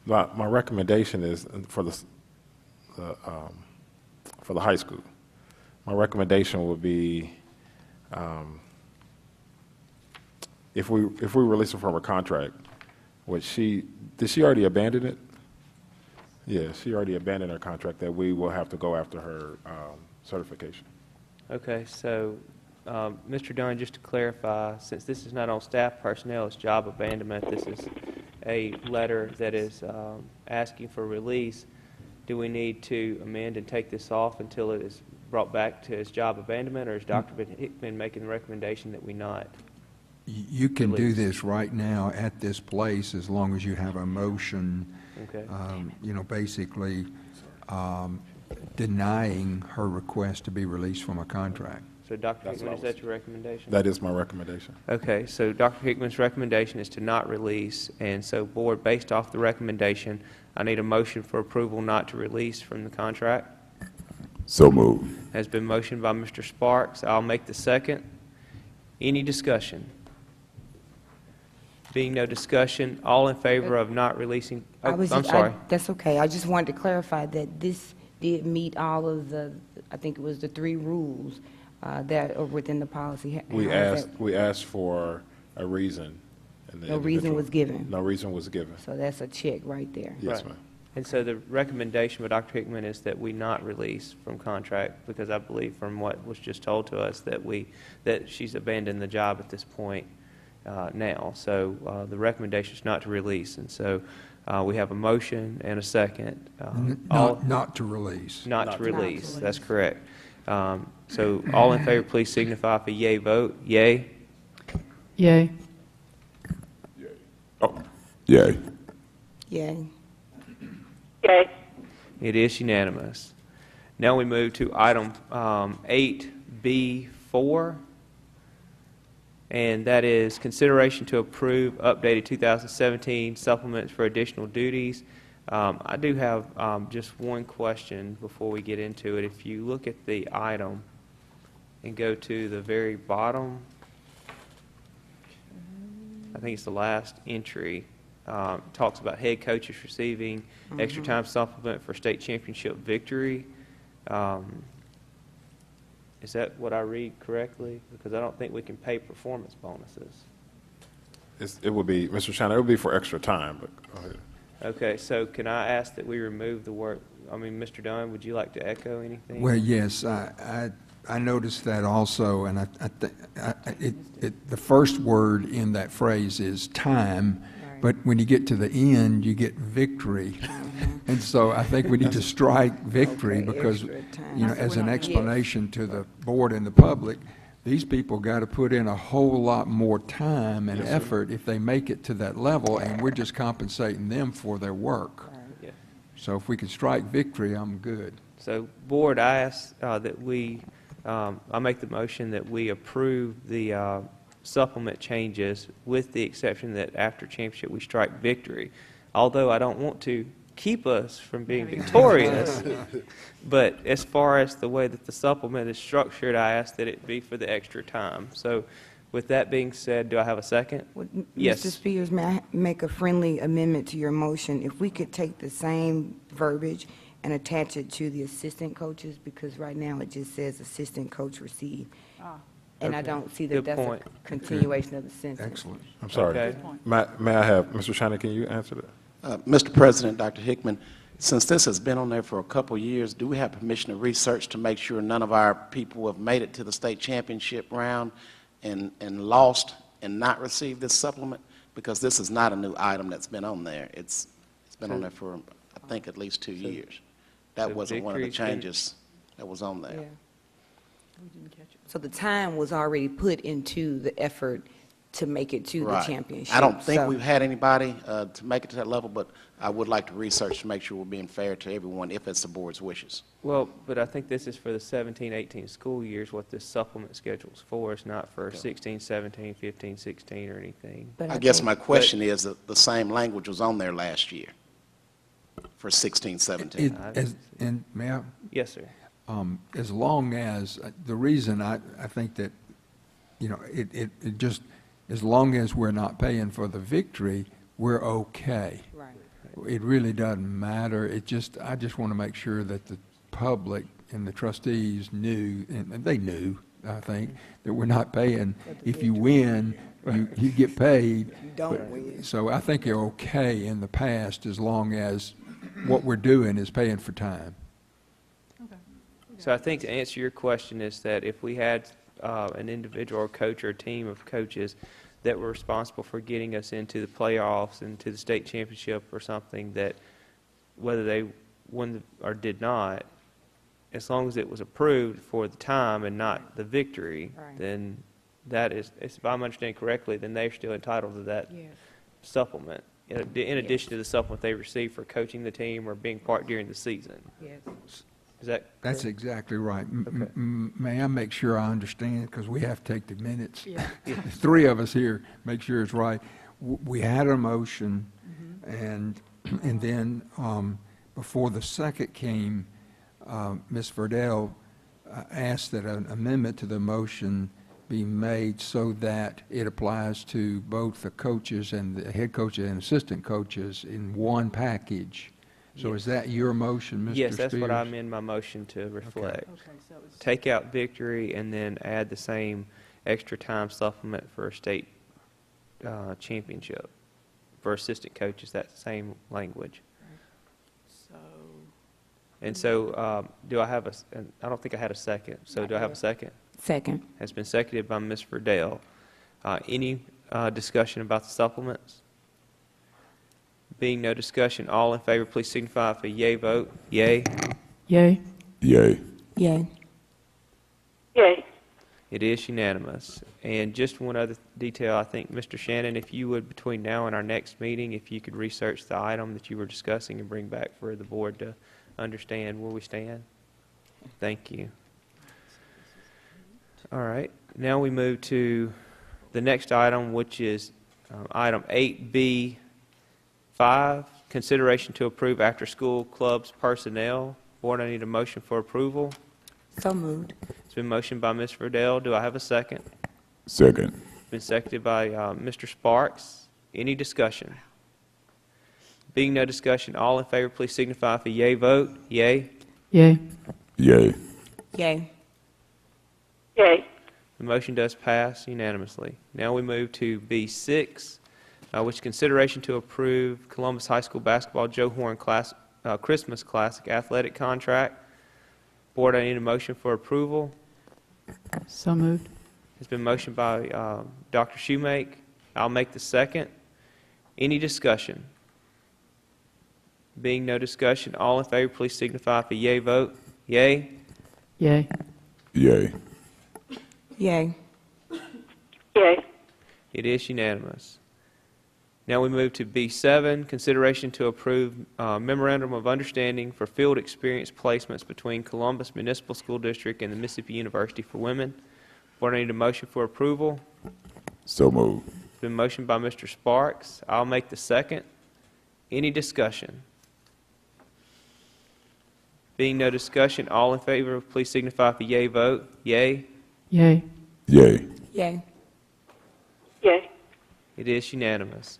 My recommendation is for the high school. My recommendation would be if we release her from her contract, did she already abandon it? Yeah, she already abandoned her contract. That we will have to go after her certification. Okay, so Mr. Dunn, just to clarify, since this is not on staff personnel, it's job abandonment. This is a letter that is asking for release. Do we need to amend and take this off until it is brought back to his job abandonment, or is Dr. Hickman making the recommendation that we not? You can do Release. this right now at this place as long as you have a motion, Okay. basically denying her request to be released from a contract. So Dr. That's Hickman, what is I was- that your recommendation? That is my recommendation. Okay, so Dr. Hickman's recommendation is to not release, and so Board, based off the recommendation, I need a motion for approval not to release from the contract. So moved. Has been motioned by Mr. Sparks. I'll make the second. Any discussion? Being no discussion, all in favor of not releasing? Oh, I'm sorry. That's okay. I just wanted to clarify that this did meet all of I think it was the 3 rules that are within the policy. We How is asked for a reason. and the No reason individual- was given. No reason was given. So that's a check right there. Yes, Right. ma'am. And so the recommendation by Dr. Hickman is that we not release from contract, because I believe from what was just told to us that she's abandoned the job at this point now. So the recommendation is not to release. And so we have a motion and a second. Not to release. Not to Not to release, release. that's correct. So all in favor, please signify with a yea vote. Yea? Yay. Oh, yay. Yay. Yay. It is unanimous. Now we move to item 8B4, and that is consideration to approve updated 2017 supplements for additional duties. I do have just one question before we get into it. If you look at the item and go to the very bottom, I think it's the last entry, talks about head coaches receiving extra time supplement for state championship victory. Is that what I read correctly? Because I don't think we can pay performance bonuses. It would be, Mr. Shannon, it would be for extra time, but go ahead. Okay, so can I ask that we remove the word, Mr. Dunn, would you like to echo anything? Well, yes, I noticed that also, and the first word in that phrase is time, but when you get to the end, you get victory. And so I think we need to strike victory because, as an explanation to the board and the public, these people got to put in a whole lot more time and effort if they make it to that level, and we're just compensating them for their work. Yeah. So if we could strike victory, I'm good. So, board, I ask that I make the motion that we approve the supplement changes with the exception that after championship we strike victory. Although I don't want to keep us from being victorious, but as far as the way that the supplement is structured, I ask that it be for the extra time. So, with that being said, do I have a second? Yes. Mr. Spears, may I make a friendly amendment to your motion? If we could take the same verbiage and attach it to the assistant coaches, because right now it just says assistant coach received. And I Okay. don't see that Good that's a point. continuation of the sentence. Excellent. I'm sorry. Okay. May I have, Mr. Shannon, can you answer that? Mr. President, Dr. Hickman, since this has been on there for a couple years, do we have permission to research to make sure none of our people have made it to the state championship round and lost and not received this supplement? Because this is not a new item that's been on there. It's been on there for, I think, at least 2 years. That so wasn't one of the victory's been- changes that was on there. Yeah. So the time was already put into the effort to make it to the Right. championship. I don't think So- we've had anybody to make it to that level, but I would like to research to make sure we're being fair to everyone if it's the board's wishes. Well, but I think this is for the 17-18 school years, what this supplement schedule's for. It's not for 16, 17, 15, 16, or anything. But I guess think- my question is that the same language was on there last year for 16, 17. And may I? Yes, sir. As long as, the reason I think that, it just, as long as we're not paying for the victory, we're okay. Right. It really doesn't matter. I just want to make sure that the public and the trustees knew, and they knew, I think, that we're not paying. If you win, you get paid. You don't win. So I think you're okay in the past as long as what we're doing is paying for time. So I think to answer your question is that if we had an individual or coach or a team of coaches that were responsible for getting us into the playoffs and to the state championship or something, that whether they won or did not, as long as it was approved for the time and not the victory, Right. then that is, if I'm understanding correctly, then they're still entitled to that Yes. supplement, in addition to the supplement they receive for coaching the team or being part during the season. Yes. Is that That's correct? exactly right. Okay. May I make sure I understand, because we have to take the minutes? Yeah. Three of us here, make sure it's right. We had a motion, and then before the second came, Ms. Verdell asked that an amendment to the motion be made so that it applies to both the coaches and the head coaches and assistant coaches in one package. So is that your motion, Mr. Spears? Yes, that's what I amend my motion to reflect. Okay, so it's, Take out victory and then add the same extra time supplement for a state championship. For assistant coaches, that same language. so, And so, do I have and I don't think I had a second, so do I have a second? Second. Has been seconded by Ms. Verdell. Any discussion about the supplements? Being no discussion, all in favor, please signify with a yea vote. Yea. yay? Yay. Yay. Yay. It is unanimous. And just one other detail, I think, Mr. Shannon, if you would, between now and our next meeting, if you could research the item that you were discussing and bring back for the board to understand where we stand. Thank you. All right. Now we move to the next item, which is item 8B5, consideration to approve after-school clubs personnel. Board, I need a motion for approval. So moved. It's been motioned by Ms. Verdell. Do I have a second? Second. It's been seconded by Mr. Sparks. Any discussion? Being no discussion, all in favor, please signify with a yea vote. Yea. Yay. Yay. Yay. Yay. The motion does pass unanimously. Now we move to B6, which is consideration to approve Columbus High School basketball Joe Horn Christmas Classic athletic contract. Board, I need a motion for approval. So moved. It's been motioned by Dr. Shoemake. I'll make the second. Any discussion? Being no discussion, all in favor, please signify with a yea vote. Yea. Yay. Yay. Yay. Yay. It is unanimous. Now we move to B7, consideration to approve memorandum of understanding for field experience placements between Columbus Municipal School District and the Mississippi University for Women. Board, I need a motion for approval. So moved. It's been motioned by Mr. Sparks. I'll make the second. Any discussion? Being no discussion, all in favor, please signify with a yea vote. Yea. Yay. Yay. Yay. Yay. It is unanimous.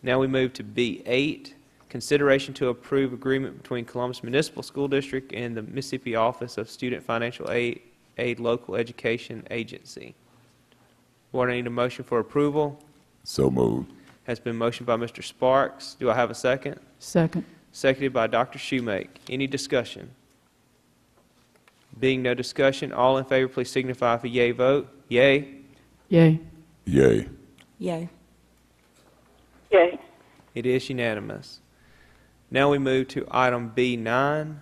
Now we move to B8, consideration to approve agreement between Columbus Municipal School District and the Mississippi Office of Student Financial Aid Local Education Agency. Board, I need a motion for approval. So moved. Has been motioned by Mr. Sparks. Do I have a second? Second. Seconded by Dr. Shoemake. Any discussion? Being no discussion, all in favor, please signify with a yea vote. Yea. Yay. Yay. Yay. Yay. It is unanimous. Now we move to item B9,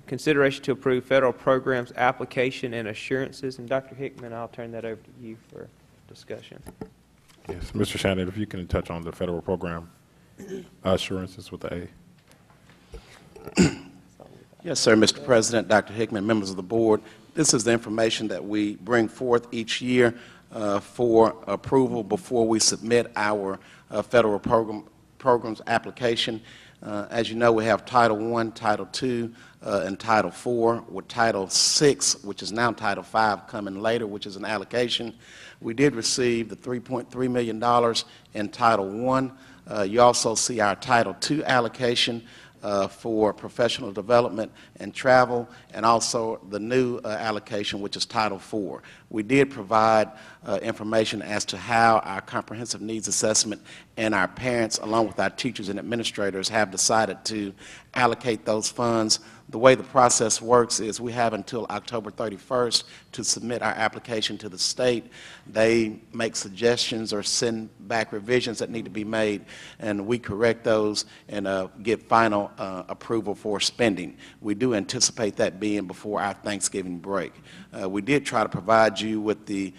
consideration to approve federal programs application and assurances. And Dr. Hickman, I'll turn that over to you for discussion. Yes, Mr. Shannon, if you can touch on the federal program assurances with the A. Yes, sir, Mr. President, Dr. Hickman, members of the board. This is the information that we bring forth each year for approval before we submit our federal programs application. As you know, we have Title I, Title II, and Title IV, with Title VI, which is now Title V, coming later, which is an allocation. We did receive the $3.3 million in Title I. You also see our Title II allocation for professional development and travel, and also the new allocation, which is Title IV. We did provide information as to how our comprehensive needs assessment and our parents, along with our teachers and administrators, have decided to allocate those funds. The way the process works is we have until October 31st to submit our application to the state. They make suggestions or send back revisions that need to be made, and we correct those and get final approval for spending. We do anticipate that being before our Thanksgiving break. We did try to provide you with the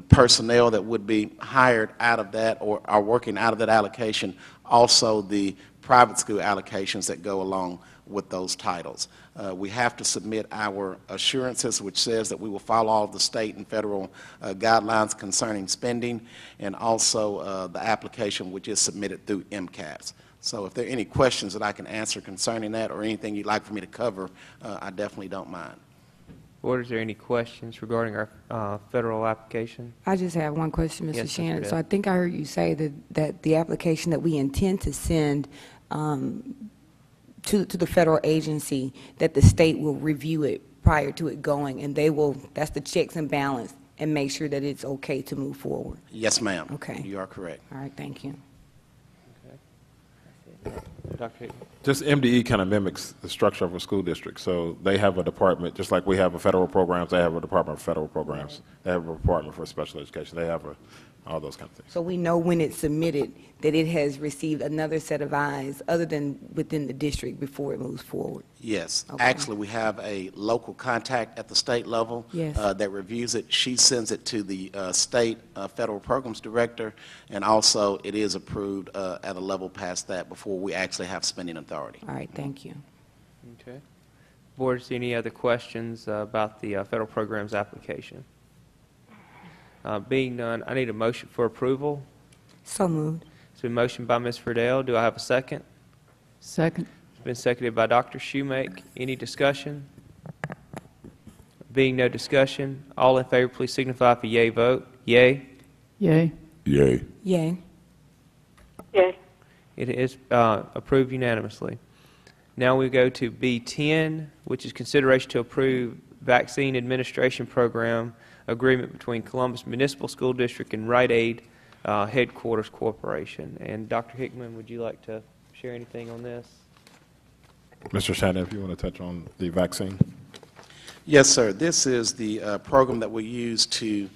personnel that would be hired out of that or are working out of that allocation, also the private school allocations that go along with those titles. We have to submit our assurances, which says that we will follow all of the state and federal guidelines concerning spending, and also the application which is submitted through MCAS. So if there are any questions that I can answer concerning that or anything you'd like for me to cover, I definitely don't mind. Board, is there any questions regarding our federal application? I just have one question, Mr. Yes, Mr. Shannon. Dale. So I think I heard you say that the application that we intend to send to the federal agency, that the state will review it prior to it going, and they will, that's the checks and balance, and make sure that it's okay to move forward. Yes, ma'am. Okay. You are correct. All right, thank you. Dr. Hickman. Just MDE kind of mimics the structure of a school district. So they have a department, just like we have a federal programs, they have a department of federal programs. They have a department for special education. They have all those kind of things. So we know when it's submitted that it has received another set of eyes other than within the district before it moves forward. Yes. Okay. Actually, we have a local contact at the state level Yes. that reviews it. She sends it to the state federal programs director, and also it is approved at a level past that before we actually have spending authority. All right, thank you. Okay. Board, is there any other questions about the federal programs application? Being none, I need a motion for approval. So moved. It's been motioned by Ms. Friedel. Do I have a second? Second. It's been seconded by Dr. Shoemake. Any discussion? Being no discussion, all in favor, please signify with a yea vote. Yea. Yay. Yay. Yay. Yay. It is approved unanimously. Now we go to B10, which is consideration to approve vaccine administration program agreement between Columbus Municipal School District and Rite Aid Headquarters Corporation. And Dr. Hickman, would you like to share anything on this? Mr. Shannon, if you want to touch on the vaccine. Yes, sir. This is the program that we use to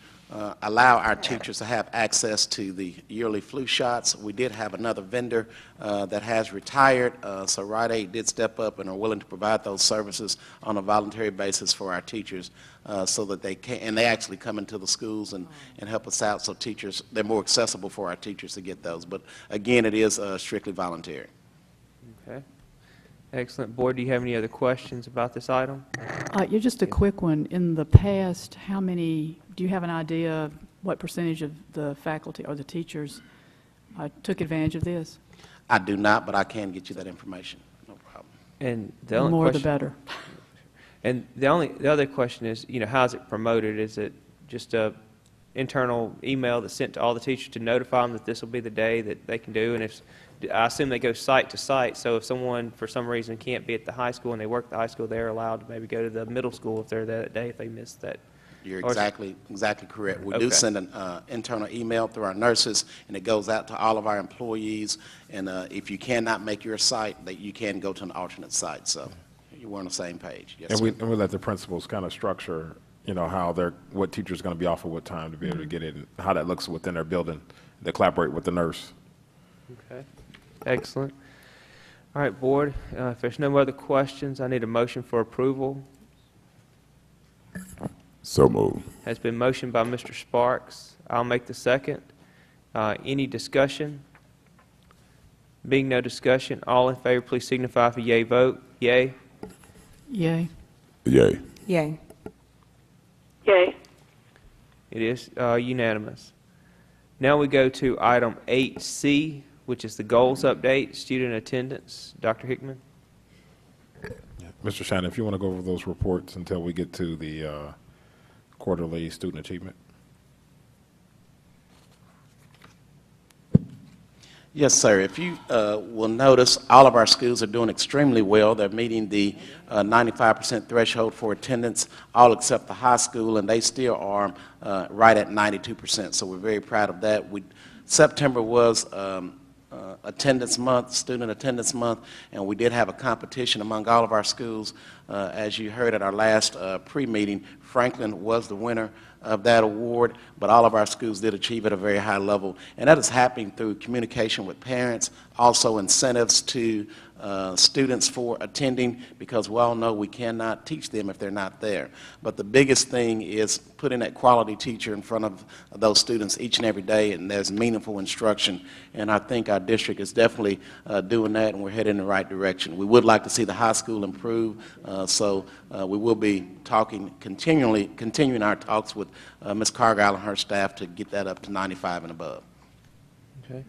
allow our teachers to have access to the yearly flu shots. We did have another vendor that has retired, so Rite Aid did step up and are willing to provide those services on a voluntary basis for our teachers so that they can, and they actually come into the schools and help us out so teachers, they're more accessible for our teachers to get those. But again, it is strictly voluntary. Okay. Excellent. Board, do you have any other questions about this item? Yeah, just a quick one. In the past, how many, do you have an idea of what percentage of the faculty or the teachers took advantage of this? I do not, but I can get you that information. No problem. And the The only more the question, better. And the other question is, how is it promoted? Is it just a internal email that's sent to all the teachers to notify them that this will be the day that they can do? And if I assume they go site to site, so if someone for some reason can't be at the high school and they work at the high school, they're allowed to maybe go to the middle school if they're there that day if they missed that. You're exactly correct. We Okay. do send an internal email through our nurses, and it goes out to all of our employees. And if you cannot make your site, that you can go to an alternate site. So we're on the same page. Yes, And sir. we let the principals kind of structure, how what teacher's going to be off at what time to be able to get it, and how that looks within their building. They collaborate with the nurse. Okay. Excellent. All right, Board, if there's no other questions, I need a motion for approval. So moved. Has been motioned by Mr. Sparks. I'll make the second. Any discussion? Being no discussion, all in favor, please signify with a yea vote. Yea. Yay. Yay. Yay. Yay. It is unanimous. Now we go to item 8C, which is the goals update, student attendance. Dr. Hickman? Mr. Shannon, if you want to go over those reports until we get to the quarterly student achievement. Yes, sir. If you will notice, all of our schools are doing extremely well. They're meeting the 95% threshold for attendance, all except the high school, and they still are right at 92%. So we're very proud of that. September was attendance month, student attendance month, and we did have a competition among all of our schools. As you heard at our last pre-meeting, Franklin was the winner of that award, but all of our schools did achieve at a very high level. And that is happening through communication with parents, also incentives to students for attending, because we all know we cannot teach them if they're not there. But the biggest thing is putting that quality teacher in front of those students each and every day, and there's meaningful instruction. And I think our district is definitely doing that, and we're heading in the right direction. We would like to see the high school improve, so we will be talking continuing our talks with Ms. Cargile and her staff to get that up to 95 and above. Okay.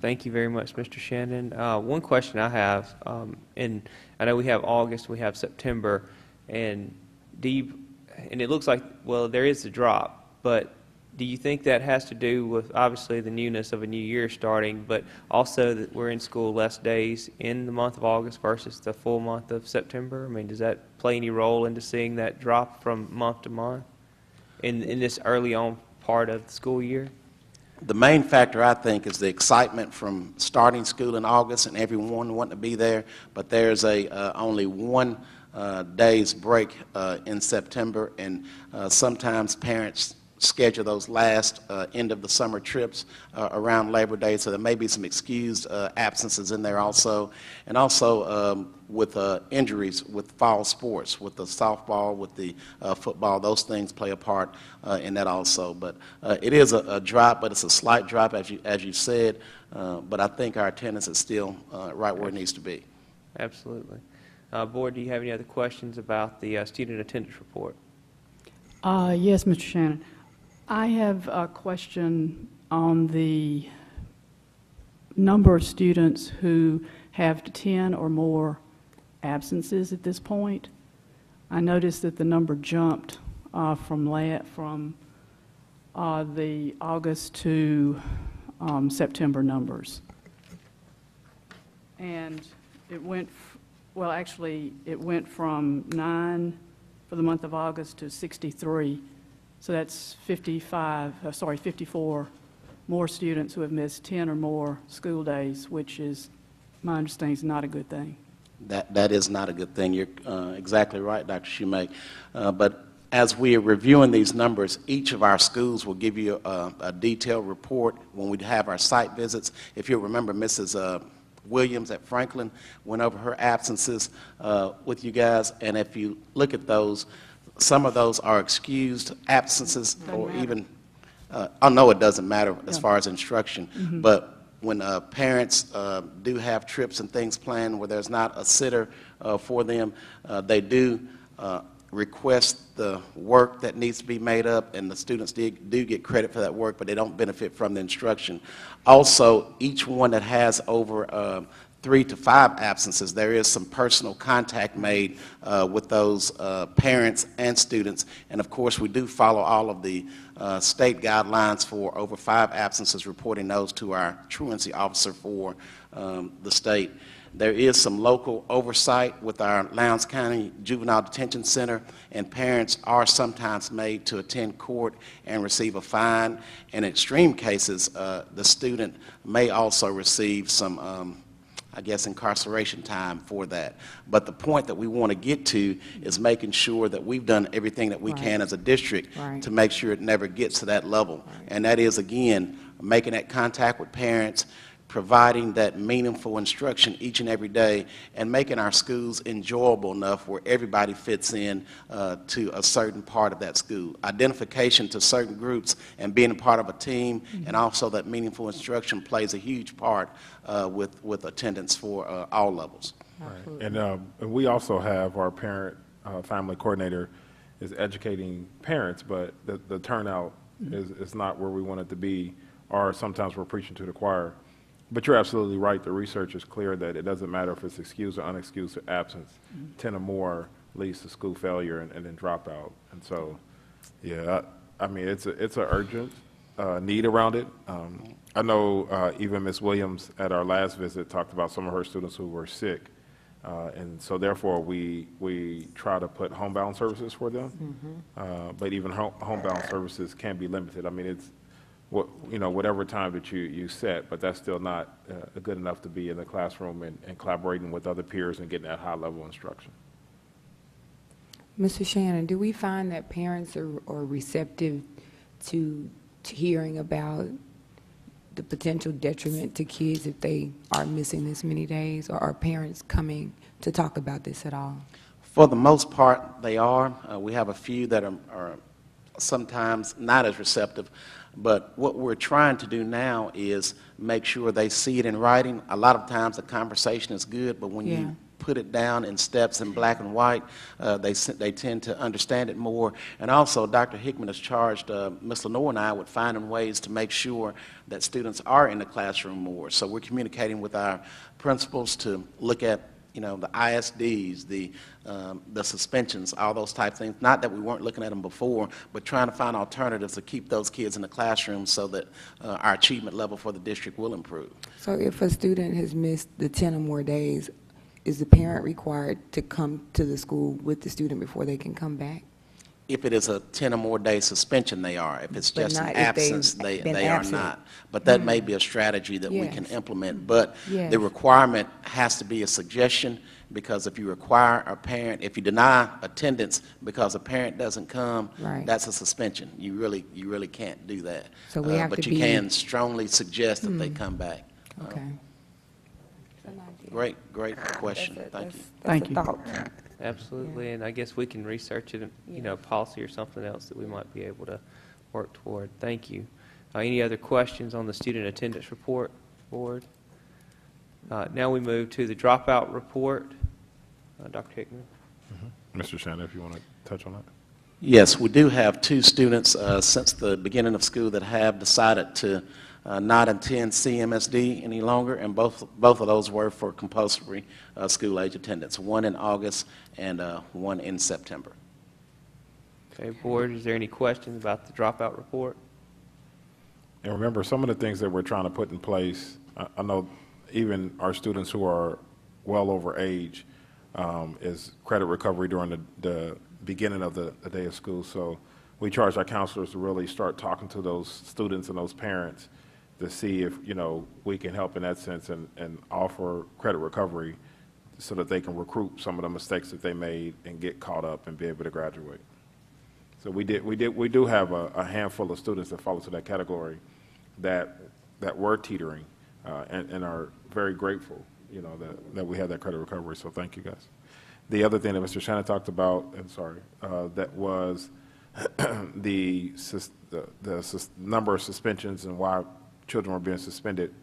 Thank you very much, Mr. Shannon. One question I have, and I know we have August, we have September, and it looks like, well, there is a drop, but do you think that has to do with, obviously, the newness of a new year starting, but also that we're in school less days in the month of August versus the full month of September? I mean, does that play any role into seeing that drop from month to month in this early on part of the school year? The main factor, I think, is the excitement from starting school in August and everyone wanting to be there, but there's only one day's break in September, and sometimes parents schedule those last end of the summer trips around Labor Day, so there may be some excused absences in there also. And also with injuries with fall sports, with the softball, with the football, those things play a part in that also. But it is a drop, but it's a slight drop, as you said, but I think our attendance is still right where it needs to be. Absolutely. Board, do you have any other questions about the student attendance report? Yes, Mr. Shannon. I have a question on the number of students who have 10 or more absences at this point. I noticed that the number jumped from the August to September numbers. And it went, well, actually, it went from 9 for the month of August to 63. So that's 54 more students who have missed 10 or more school days, which is, my understanding, is not a good thing. That is not a good thing. You're exactly right, Dr. Shoemake. But as we are reviewing these numbers, each of our schools will give you a detailed report when we have our site visits. If you remember, Mrs. Williams at Franklin went over her absences with you guys, and if you look at those, some of those are excused absences or even, I know it doesn't matter as far as instruction, but when parents do have trips and things planned where there's not a sitter for them, they do request the work that needs to be made up, and the students do get credit for that work, but they don't benefit from the instruction. Also, each one that has over 3 to 5 absences, there is some personal contact made with those parents and students. And of course, we do follow all of the state guidelines for over 5 absences, reporting those to our truancy officer for the state. There is some local oversight with our Lowndes County Juvenile Detention Center, and parents are sometimes made to attend court and receive a fine. In extreme cases, the student may also receive some I guess, incarceration time for that. But the point that we want to get to is making sure that we've done everything that we can as a district to make sure it never gets to that level. And that is, again, making that contact with parents, providing that meaningful instruction each and every day, and making our schools enjoyable enough where everybody fits in to a certain part of that school. Identification to certain groups and being a part of a team, and also that meaningful instruction plays a huge part with attendance for all levels. Right. And we also have our parent family coordinator is educating parents, but the turnout is not where we want it to be, or sometimes we're preaching to the choir. But you're absolutely right. The research is clear that it doesn't matter if it's excused or unexcused absence. 10 or more leads to school failure and then dropout. And so, yeah, I mean, it's an urgent need around it. I know even Ms. Williams at our last visit talked about some of her students who were sick. And so therefore, we try to put homebound services for them. But even homebound services can be limited. I mean, it's, whatever time that you set, but that's still not good enough to be in the classroom and collaborating with other peers and getting that high level instruction. Mr. Shannon, do we find that parents are receptive to hearing about the potential detriment to kids if they are missing this many days, or are parents coming to talk about this at all? For the most part, they are. We have a few that are sometimes not as receptive. But what we're trying to do now is make sure they see it in writing. A lot of times the conversation is good, but when you put it down in steps in black and white, they tend to understand it more. And also, Dr. Hickman has charged Ms. Lenore and I with finding ways to make sure that students are in the classroom more. So we're communicating with our principals to look at the ISDs, the suspensions, all those type things. Not that we weren't looking at them before, but trying to find alternatives to keep those kids in the classroom so that our achievement level for the district will improve. So if a student has missed the 10 or more days, is the parent required to come to the school with the student before they can come back? If it is a 10 or more day suspension, they are. If it's just an absence, they are absent. not. But that may be a strategy that we can implement. But the requirement has to be a suggestion, because if you require a parent, if you deny attendance because a parent doesn't come, that's a suspension. You really can't do that. So we have but to you can strongly suggest that they come back. Okay. Great question. Thank you. Thank you. Absolutely, and I guess we can research it, policy or something else that we might be able to work toward. Thank you. Any other questions on the student attendance report, board? Now we move to the dropout report. Dr. Hickman. Mr. Shannon, if you want to touch on that. Yes, we do have 2 students since the beginning of school that have decided to not attend CMSD any longer, and both of those were for compulsory school-age attendance, one in August and one in September. Okay, Board, is there any questions about the dropout report? And remember, some of the things that we're trying to put in place, I know even our students who are well over age, is credit recovery during the beginning of the day of school. So we charge our counselors to really start talking to those students and those parents to see if, we can help in that sense and offer credit recovery so that they can recruit some of the mistakes that they made and get caught up and be able to graduate. So we do have a handful of students that fall into that category that were teetering and are very grateful, that we had that credit recovery. So thank you, guys. The other thing that Mr. Shannon talked about, that was the number of suspensions and why children were being suspended.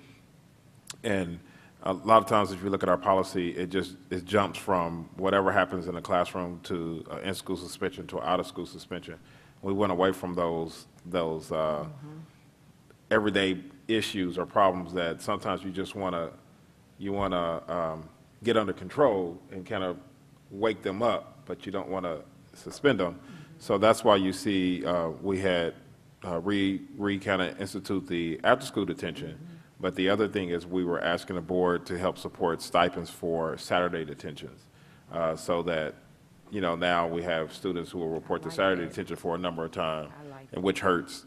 And a lot of times, if you look at our policy, it jumps from whatever happens in the classroom to in-school suspension to out-of-school suspension. We went away from those everyday issues or problems that sometimes you just want to get under control and kind of wake them up, but you don't want to suspend them. So that's why you see we had kind of institute the after-school detention. But the other thing is we were asking the board to help support stipends for Saturday detentions, so that, now we have students who will report to Saturday detention for a number of times, and which hurts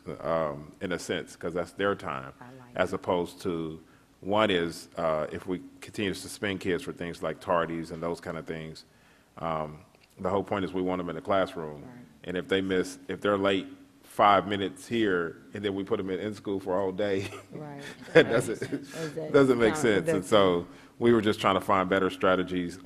in a sense, because that's their time, as opposed to one is if we continue to suspend kids for things like tardies and those kind of things, the whole point is we want them in the classroom, and if they're late 5 minutes here, and then we put them in school for a whole day, that doesn't make sense. And so we were just trying to find better strategies,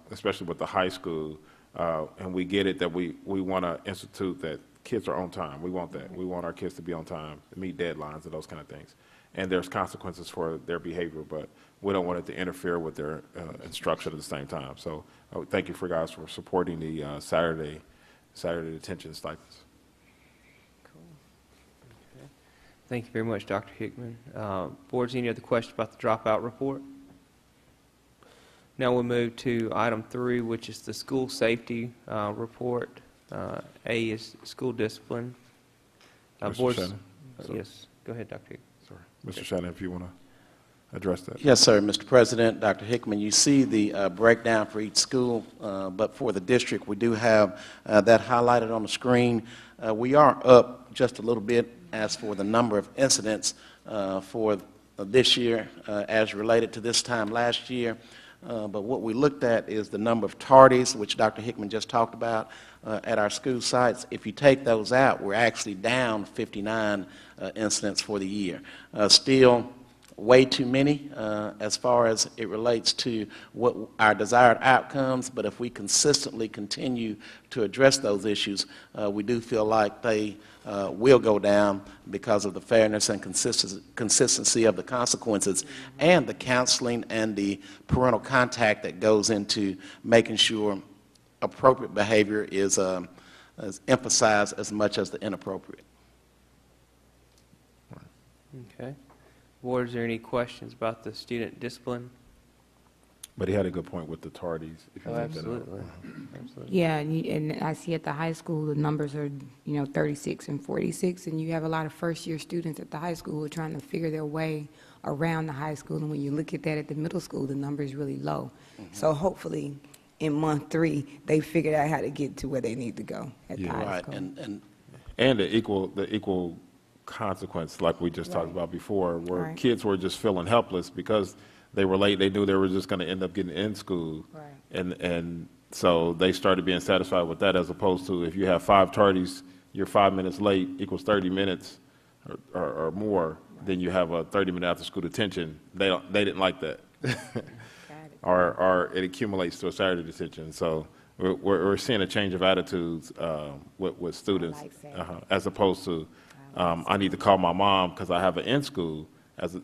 especially with the high school. And we get it that we want to institute that kids are on time. We want that. We want our kids to be on time, meet deadlines and those kind of things. And there's consequences for their behavior, but we don't want it to interfere with their instruction at the same time. So thank you guys for supporting the Saturday detention stipends. Thank you very much, Dr. Hickman. Boards, any other questions about the dropout report? Now we'll move to item 3, which is the school safety report. A is school discipline. Mr. Shannon? Yes, go ahead, Dr. Hickman. Sorry. Mr. Shannon, if you want to address that. Yes, sir, Mr. President, Dr. Hickman, you see the breakdown for each school, but for the district, we do have that highlighted on the screen. We are up just a little bit as for the number of incidents for this year as related to this time last year. But what we looked at is the number of tardies, which Dr. Hickman just talked about, at our school sites. If you take those out, we're actually down 59 incidents for the year. Still way too many as far as it relates to what our desired outcomes, but if we consistently continue to address those issues, we do feel like they will go down because of the fairness and consistency of the consequences and the counseling and the parental contact that goes into making sure appropriate behavior is emphasized as much as the inappropriate. Okay. Board, is there any questions about the student discipline? But he had a good point with the tardies. If you look at it. Absolutely. Absolutely. Yeah, and I see at the high school, the numbers are, 36 and 46, and you have a lot of first-year students at the high school who are trying to figure their way around the high school, and when you look at that at the middle school, the number is really low. So hopefully, in month 3, they figured out how to get to where they need to go at the high school. And the equal consequence, like we just talked about before, where kids were just feeling helpless because they were late. They knew they were just going to end up getting in school, and so they started being satisfied with that, as opposed to if you have 5 tardies, you're 5 minutes late equals 30 minutes or more. Then you have a 30-minute after-school detention. They didn't like that, or it accumulates to a Saturday detention. So we're seeing a change of attitudes with students, as opposed to I need to call my mom because I have an in-school.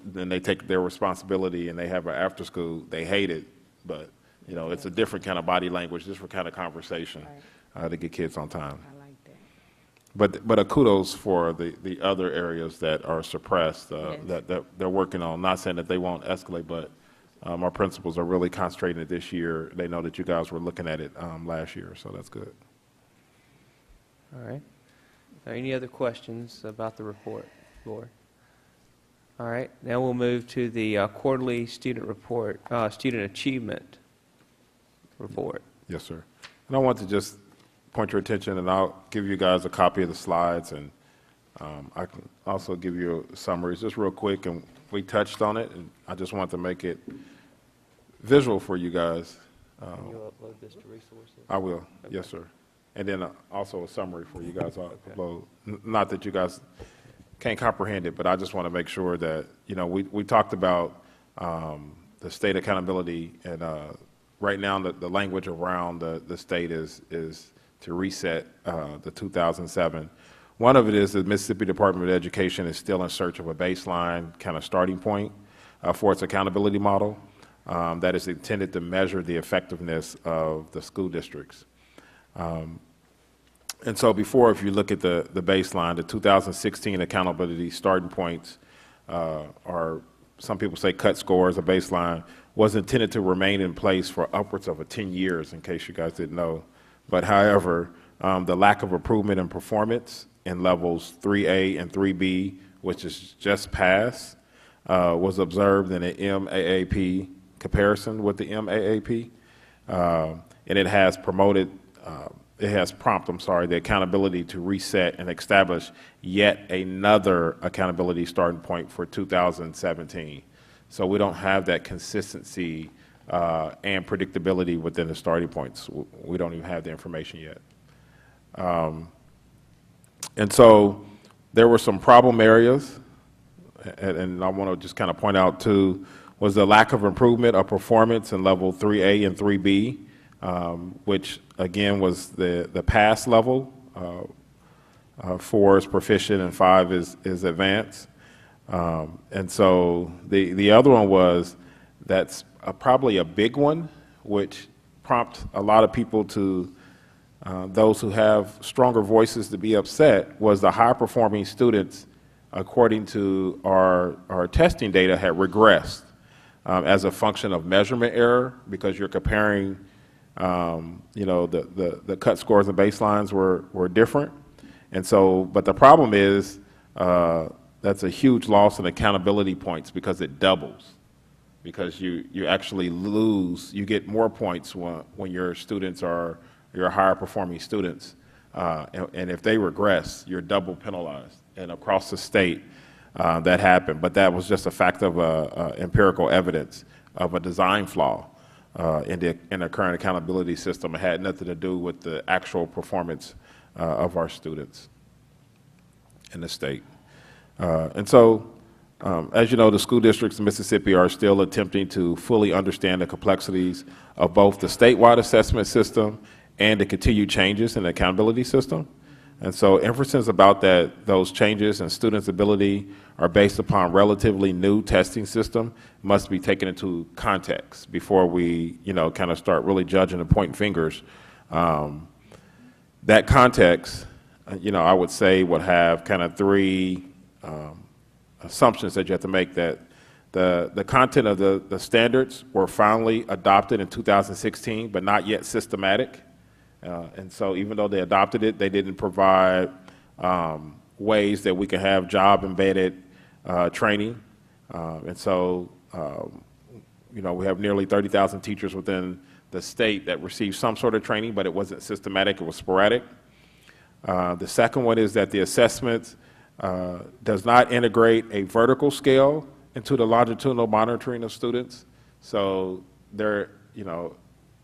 Then they take their responsibility and they have an after-school. They hate it, but it's a different kind of body language, different kind of conversation to get kids on time. I like But a kudos for the other areas that are suppressed, that they're working on. Not saying that they won't escalate, but our principals are really concentrating it this year. They know that you guys were looking at it last year, so that's good. All right. Are any other questions about the report, Board? All right. Now we'll move to the quarterly student report, student achievement report. Yes, sir. And I want to just point your attention, and I'll give you guys a copy of the slides, and I can also give you a summary, just real quick, and we touched on it, and I just want to make it visual for you guys. Can you upload this to resources? I will, yes, sir. And then also a summary for you guys. I'll upload. Not that you guys can't comprehend it, but I just want to make sure that, you know, we talked about the state accountability, and right now the language around the state is to reset the 2007. One of it is the Mississippi Department of Education is still in search of a baseline kind of starting point for its accountability model that is intended to measure the effectiveness of the school districts. And so before, if you look at the baseline, the 2016 accountability starting points are, some people say cut scores, a baseline, was intended to remain in place for upwards of 10 years, in case you guys didn't know. But however, the lack of improvement in performance in levels 3A and 3B, which is just passed, was observed in an MAAP comparison with the MAAP. And it has prompted the accountability to reset and establish yet another accountability starting point for 2017. So we don't have that consistency and predictability within the starting points. We don't even have the information yet. And so there were some problem areas, and I want to just kind of point out too, was the lack of improvement of performance in level 3A and 3B, which again was the pass level. 4 is proficient and 5 is advanced. And so the other one was, that's probably a big one, which prompts a lot of people to, those who have stronger voices to be upset, was the high-performing students, according to our testing data, had regressed as a function of measurement error, because you're comparing, you know, the cut scores and baselines were different. And so, but the problem is, that's a huge loss in accountability points, because it doubles. Because you actually lose, you get more points when your students are your higher performing students. And if they regress, you're double penalized. And across the state, that happened. But that was just a fact of empirical evidence of a design flaw in the current accountability system. It had nothing to do with the actual performance of our students in the state. And so, as you know, the school districts in Mississippi are still attempting to fully understand the complexities of both the statewide assessment system and the continued changes in the accountability system. And so inferences about those changes and students' ability are based upon relatively new testing system must be taken into context before we, you know, kind of start really judging and pointing fingers. That context, you know, I would say would have kind of 3 assumptions that you have to make. That the content of the standards were finally adopted in 2016, but not yet systematic. And so even though they adopted it, they didn't provide ways that we can have job-embedded training. And so, you know, we have nearly 30,000 teachers within the state that received some sort of training, but it wasn't systematic, it was sporadic. The second one is that the assessment does not integrate a vertical scale into the longitudinal monitoring of students. So they're, you know,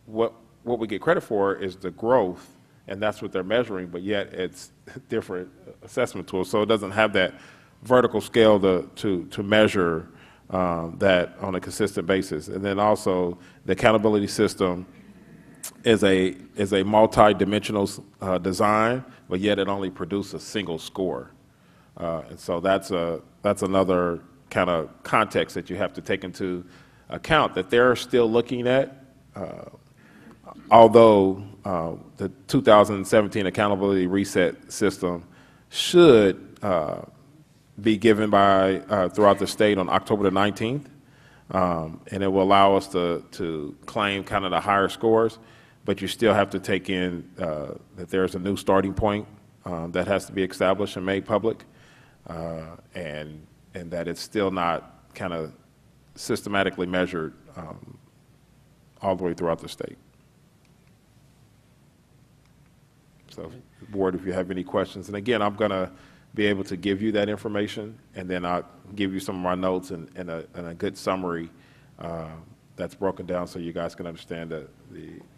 what we get credit for is the growth, and that's what they're measuring, but yet it's different assessment tools. So it doesn't have that vertical scale to measure that on a consistent basis. And then also the accountability system is a multi-dimensional design, but yet it only produces a single score. And so that's another kind of context that you have to take into account, that they're still looking at. Although the 2017 accountability reset system should be given by throughout the state on October the 19th, and it will allow us to claim kind of the higher scores, but you still have to take in that there's a new starting point that has to be established and made public, and that it's still not kind of systematically measured all the way throughout the state. So, Board, if you have any questions, and again, I'm going to be able to give you that information, and then I'll give you some of my notes and a good summary that's broken down so you guys can understand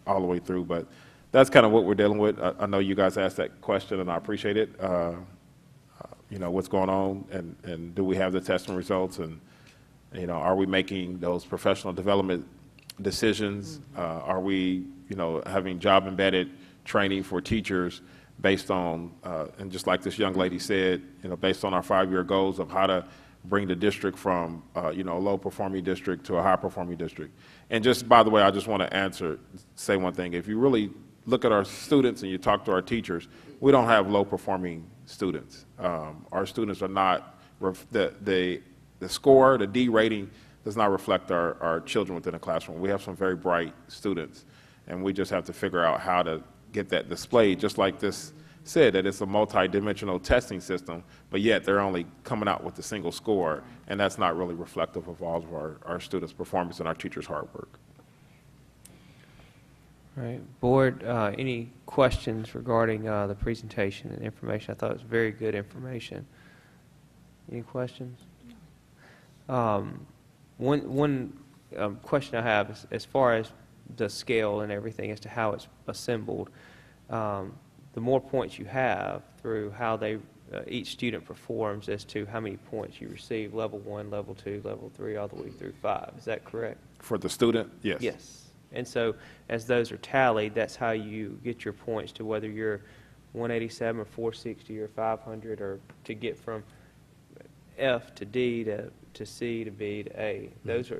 all the way through. But that's kind of what we're dealing with. I know you guys asked that question, and I appreciate it. You know, what's going on, and do we have the testing results, and, you know, are we making those professional development decisions? Are we, you know, having job-embedded training for teachers based on, and just like this young lady said, you know, based on our 5-year goals of how to bring the district from, you know, a low-performing district to a high-performing district. And just, by the way, I just want to say one thing. If you really look at our students and you talk to our teachers, we don't have low-performing students. Our students are not, the score, the D rating, does not reflect our children within a classroom. We have some very bright students, and we just have to figure out how to get that displayed, just like this said, that it's a multi-dimensional testing system, but yet they're only coming out with a single score, and that's not really reflective of all of our students' performance and our teachers' hard work. All right, Board, any questions regarding the presentation and information? I thought it was very good information. Any questions? One question I have is, as far as the scale and everything as to how it's assembled, the more points you have through how each student performs as to how many points you receive, level 1, level 2, level 3, all the way through 5. Is that correct? For the student, yes. Yes. And so as those are tallied, that's how you get your points to whether you're 187 or 460 or 500, or to get from F to D to C to B to A.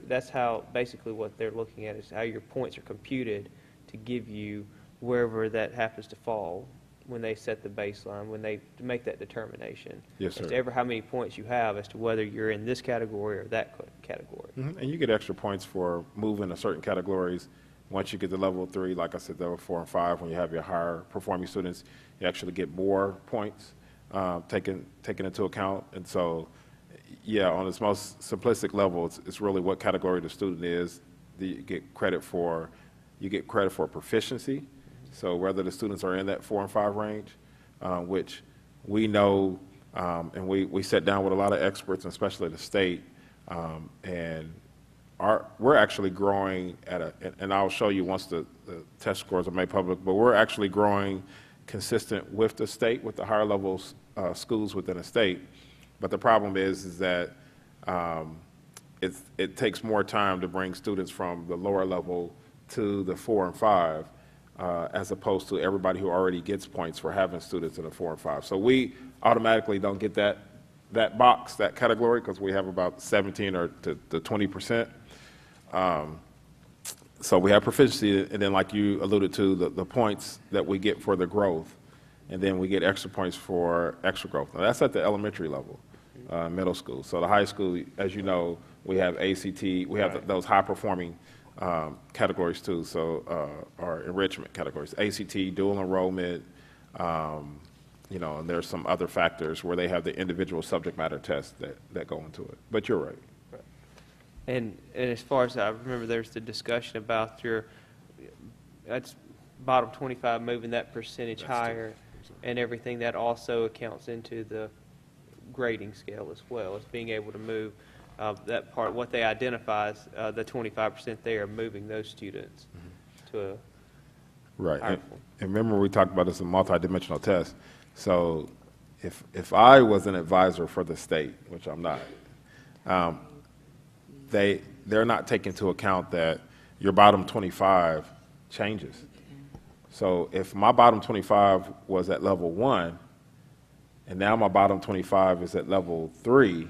That's how basically what they're looking at is how your points are computed to give you wherever that happens to fall when they set the baseline, when they make that determination. Yes, sir. As to ever how many points you have as to whether you're in this category or that category. And you get extra points for moving to certain categories. Once you get to level 3, like I said, level 4 and 5, when you have your higher performing students, you actually get more points taken into account. And so, yeah, on its most simplistic level, it's really what category the student is. You get credit for proficiency. So whether the students are in that 4 and 5 range, which we know, and we sat down with a lot of experts, and especially the state, and we're actually growing and I'll show you once the test scores are made public, but we're actually growing consistent with the state, with the higher levels schools within the state. But the problem is that it takes more time to bring students from the lower level to the 4 and 5, as opposed to everybody who already gets points for having students in the 4 and 5. So we automatically don't get that box, that category, because we have about 17 or to 20%. So we have proficiency, and then like you alluded to, the points that we get for the growth, and then we get extra points for extra growth. Now that's at the elementary level, middle school. So the high school, as you know, we have ACT, we have those high-performing categories too, so our enrichment categories, ACT, dual enrollment, you know, and there's some other factors where they have the individual subject matter tests that go into it. But you're right. And as far as I remember, there's the discussion about that's bottom 25, moving that percentage higher, and everything that also accounts into the grading scale as well, as being able to move that part, what they identify as the 25% there, moving those students to a right. higher And remember, we talked about this as a multidimensional test. So if I was an advisor for the state, which I'm not, they're not taking into account that your bottom 25 changes. So if my bottom 25 was at level 1, and now my bottom 25 is at level 3,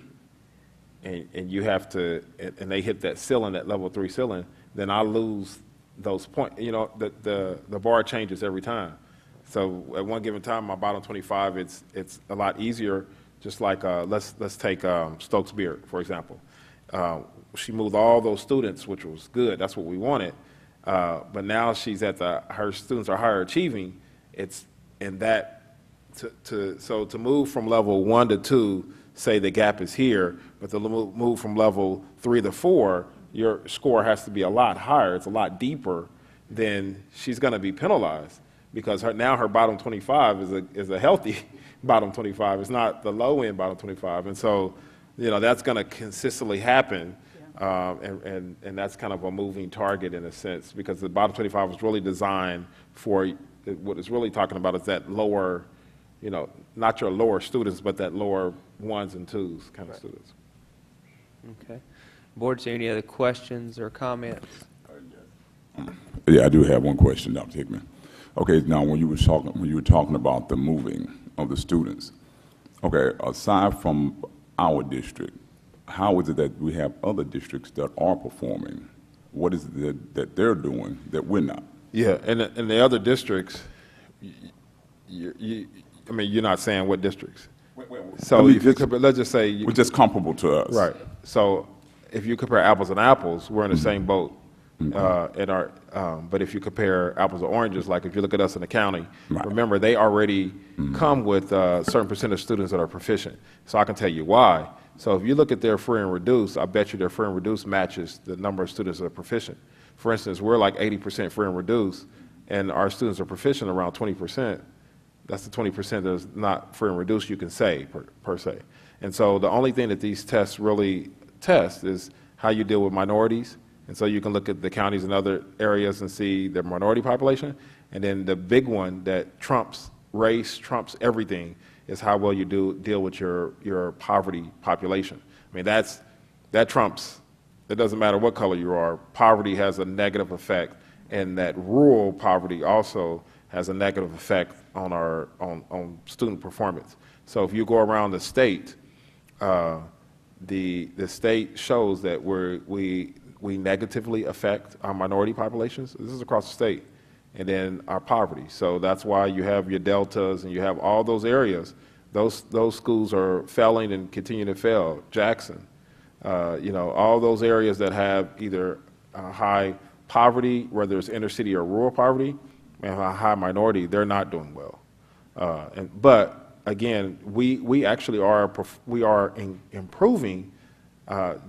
and you have to, and they hit that ceiling, that level 3 ceiling, then I lose those points. You know, the bar changes every time. So at one given time, my bottom 25, it's a lot easier. Just like let's take Stokes Beard, for example. She moved all those students, which was good. That's what we wanted. But now she's at her students are higher achieving. It's in that so to move from level 1 to 2, say the gap is here, but to move from level 3 to 4, your score has to be a lot higher. It's a lot deeper. Then she's going to be penalized because now her bottom 25 is a healthy bottom 25. It's not the low end bottom 25, and so that's going to consistently happen. And that's kind of a moving target in a sense because the bottom 25 was really designed for what it's really talking about is that lower, not your lower students, but that lower 1s and 2s kind of students. Okay. Board, is there any other questions or comments? Yeah, I do have one question, Dr. Hickman. Okay, now when you were talking about the moving of the students, okay, aside from our district, how is it that we have other districts that are performing? What is it that they're doing that we're not? Yeah, and in the other districts, I mean, you're not saying what districts. So if you compare, let's just say we're just comparable to us, right? So if you compare apples and apples, we're in the same boat. But if you compare apples and oranges, like if you look at us in the county, remember they already come with a certain percent of students that are proficient. So I can tell you why. So if you look at their free and reduced, I bet you their free and reduced matches the number of students that are proficient. For instance, we're like 80% free and reduced, and our students are proficient around 20%. That's the 20% that's not free and reduced, you can say, per se. And so the only thing that these tests really test is how you deal with minorities. And so you can look at the counties and other areas and see the minority population. And then the big one that trumps race, trumps everything, is how well you deal with your poverty population. I mean, that trumps, it doesn't matter what color you are, poverty has a negative effect, and that rural poverty also has a negative effect on on student performance. So if you go around the state, the state shows that we negatively affect our minority populations. This is across the state. And then our poverty. So that's why you have your deltas and you have all those areas. Those schools are failing and continue to fail. Jackson, all those areas that have either high poverty, whether it's inner city or rural poverty, and a high minority, they're not doing well. But again, we actually are improving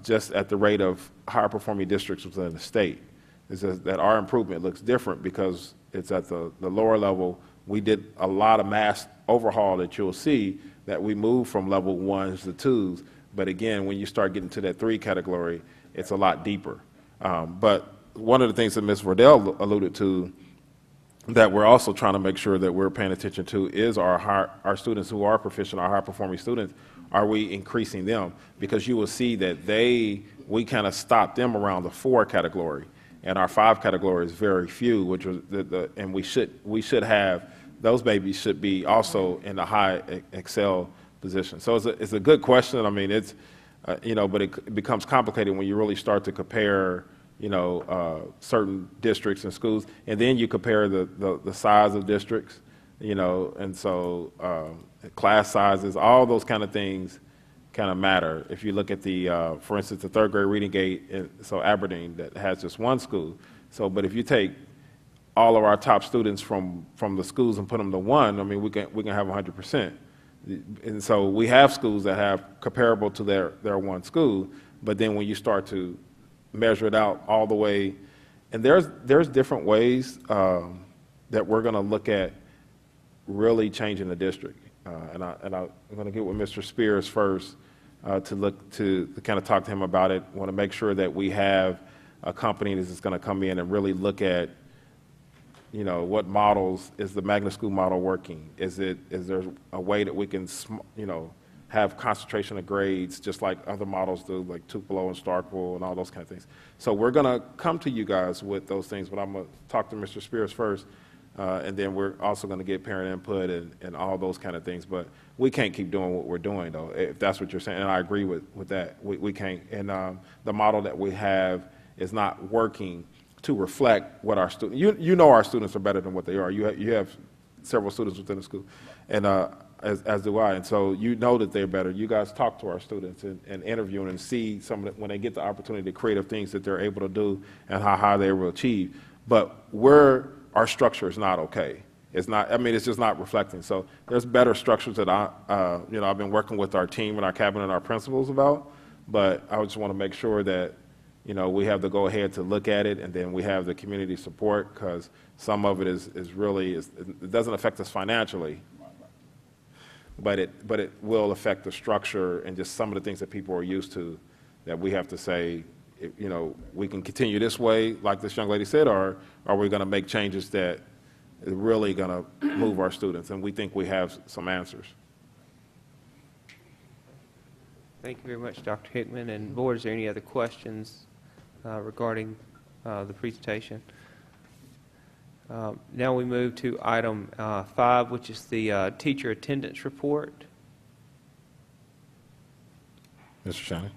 just at the rate of higher performing districts within the state. It's just that our improvement looks different because it's at the lower level. We did a lot of mass overhaul that you'll see that we moved from level 1s to 2s. But again, when you start getting to that 3 category, it's a lot deeper. But one of the things that Ms. Vordell alluded to that we're also trying to make sure that we're paying attention to is our students who are proficient, our high-performing students, are we increasing them? Because you will see that we kind of stopped them around the 4 category. And our 5 category is very few, which was and we should have, those babies should be also in the high excel position. So it's a good question. I mean, it's, but it becomes complicated when you really start to compare, certain districts and schools, and then you compare the size of districts, and so class sizes, all those kind of things kind of matter. If you look at for instance, the 3rd grade reading gate, so Aberdeen, that has just 1 school. So, but if you take all of our top students from the schools and put them to 1, I mean, we can have 100%. And so we have schools that have comparable to their 1 school, but then when you start to measure it out all the way, and there's different ways that we're going to look at really changing the district. And I'm going to get with Mr. Spears first to kind of talk to him about it. I want to make sure that we have a company that's going to come in and really look at, what models is the magnet school model working? Is there a way that we can, have concentration of grades just like other models do, like Tupelo and Starkville and all those kind of things. So we're going to come to you guys with those things, but I'm going to talk to Mr. Spears first. And then we're also going to get parent input and all those kind of things. But we can't keep doing what we're doing, though, if that's what you're saying. And I agree with that. We can't. And the model that we have is not working to reflect what our students, you know our students are better than what they are. You have several students within the school, and as do I. And so you know that they're better. You guys talk to our students and interview them and see some of the, when they get the opportunity, the creative things that they're able to do and how high they will achieve. But our structure is not okay. It's not, I mean, it's just not reflecting. So there's better structures that I've been working with our team and our cabinet and our principals about, but I just want to make sure that, we have the go-ahead to look at it, and then we have the community support, because some of it it doesn't affect us financially, but it will affect the structure and just some of the things that people are used to, that we have to say, we can continue this way, like this young lady said, or are we going to make changes that are really going to move our students? And we think we have some answers. Thank you very much, Dr. Hickman. And board, is there any other questions regarding the presentation? Now we move to item 5, which is the teacher attendance report. Mr. Shannon?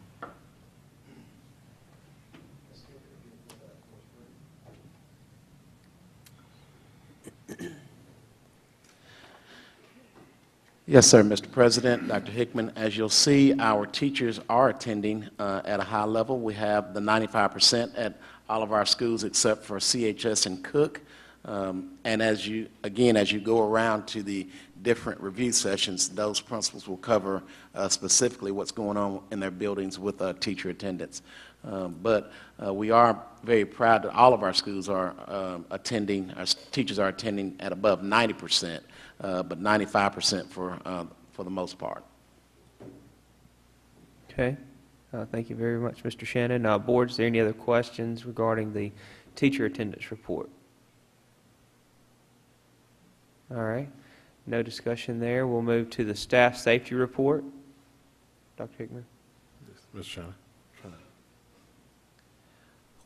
Yes, sir, Mr. President, Dr. Hickman. As you'll see, our teachers are attending at a high level. We have the 95% at all of our schools except for CHS and Cook. And as you go around to the different review sessions, those principals will cover specifically what's going on in their buildings with teacher attendance. But we are very proud that all of our schools are attending, our teachers are attending at above 90%. But 95% for the most part. Okay. Thank you very much, Mr. Shannon. Board, is there any other questions regarding the teacher attendance report? All right. No discussion there. We'll move to the staff safety report. Dr. Hickman. Mr. Shannon.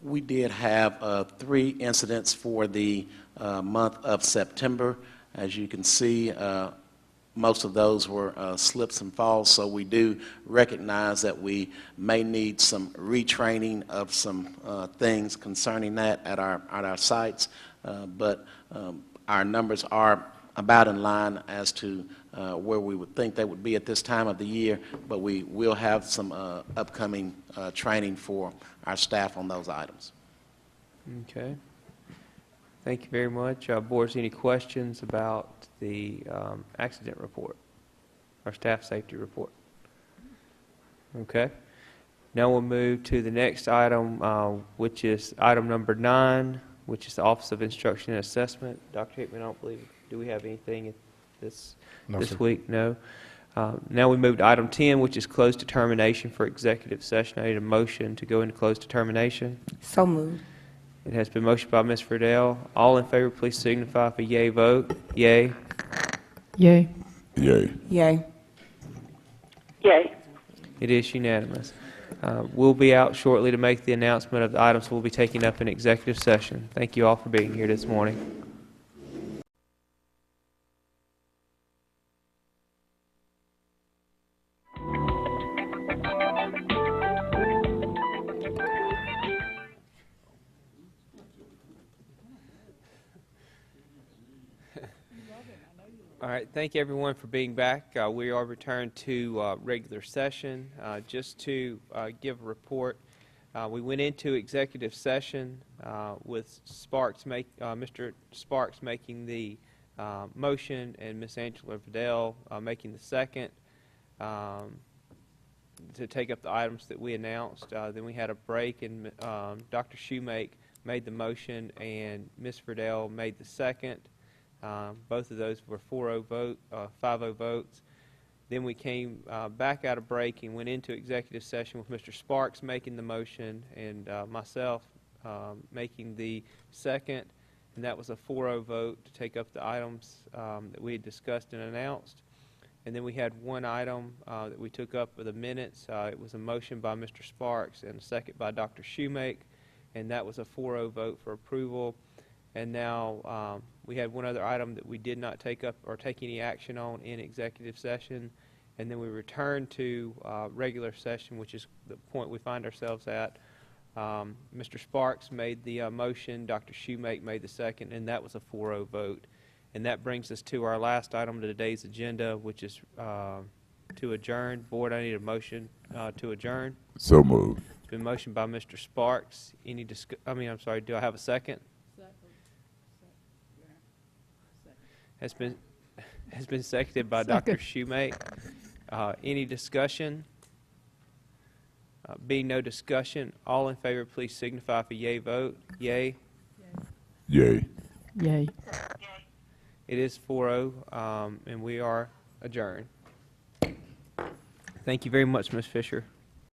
We did have 3 incidents for the month of September. As you can see, most of those were slips and falls, so we do recognize that we may need some retraining of some things concerning that at our sites, but our numbers are about in line as to where we would think they would be at this time of the year, but we will have some upcoming training for our staff on those items. Okay. Thank you very much. Board, any questions about the accident report, our staff safety report? Okay. Now we'll move to the next item, which is item number 9, which is the Office of Instruction and Assessment. Dr. Hickman, I don't believe, do we have anything this week? No. Now we move to item 10, which is closed determination for executive session. I need a motion to go into closed determination. So moved. It has been motioned by Ms. Friedel. All in favor, please signify by yea vote. Yea. Yay. Yay. Yay. Yay. It is unanimous. We'll be out shortly to make the announcement of the items we'll be taking up in executive session. Thank you all for being here this morning. All right, thank you everyone for being back. We are returned to regular session. Just to give a report, we went into executive session with Mr. Sparks making the motion and Ms. Angela Vidal making the second to take up the items that we announced. Then we had a break, and Dr. Shoemake made the motion and Ms. Vidal made the second. Both of those were 5-0 votes. Then we came back out of break and went into executive session with Mr. Sparks making the motion and myself making the second, and that was a 4-0 vote to take up the items that we had discussed and announced. And then we had one item that we took up for the minutes. It was a motion by Mr. Sparks and a second by Dr. Shoemake, and that was a 4-0 vote for approval. And now we had one other item that we did not take up or take any action on in executive session. And then we returned to regular session, which is the point we find ourselves at. Mr. Sparks made the motion, Dr. Shoemake made the second, and that was a 4-0 vote. And that brings us to our last item of today's agenda, which is to adjourn. Board, I need a motion to adjourn. So moved. It's been motioned by Mr. Sparks. I'm sorry, do I have a second? Has been seconded by Dr. Shoemate. Any discussion? Being no discussion, all in favor, please signify with a yea vote. Yea. Yay. Yay. It is 4-0, and we are adjourned. Thank you very much, Ms. Fisher.